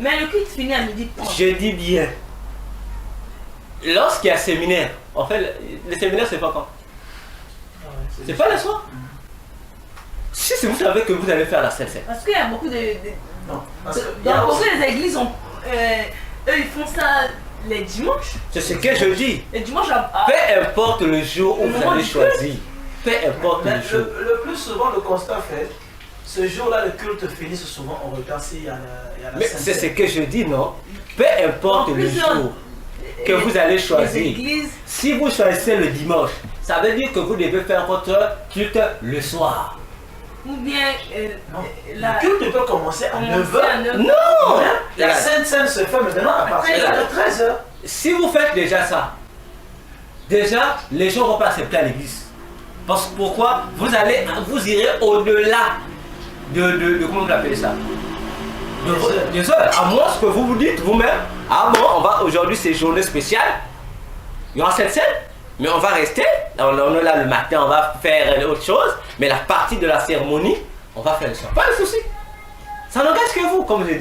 Mais le culte finit à 12h30. Je dis bien. Lorsqu'il y a séminaire, en fait, le séminaire, c'est pas quand? C'est pas le soir. Si vous savez que vous allez faire la Sainte-Seine. Parce qu'il y a beaucoup de... Non. Dans beaucoup des églises, eux, ils font ça les dimanches. C'est ce que je dis. Les dimanches peu importe le jour où vous allez choisir. Peu importe le jour. Le plus souvent, le constat fait, ce jour-là, le culte finit souvent en retard s'il y a la Mais c'est ce que je dis, non? Peu importe le jour que vous allez choisir. Si vous choisissez le dimanche, ça veut dire que vous devez faire votre culte le soir. Ou bien le culte peut commencer à 9h. Non! La Sainte-Seine se fait maintenant à partir de 13h. Si vous faites déjà ça, déjà les gens vont pas accepter à l'église. Parce que pourquoi? Vous irez au-delà de comment vous appelez ça? Des heures. À moins que vous vous dites vous-même, ah bon, aujourd'hui c'est journée spéciale, il y aura cette scène, mais on va rester, on est là le matin, on va faire autre chose, mais la partie de la cérémonie, on va faire le soir. Pas de souci. Ça n'engage que vous, comme je dis.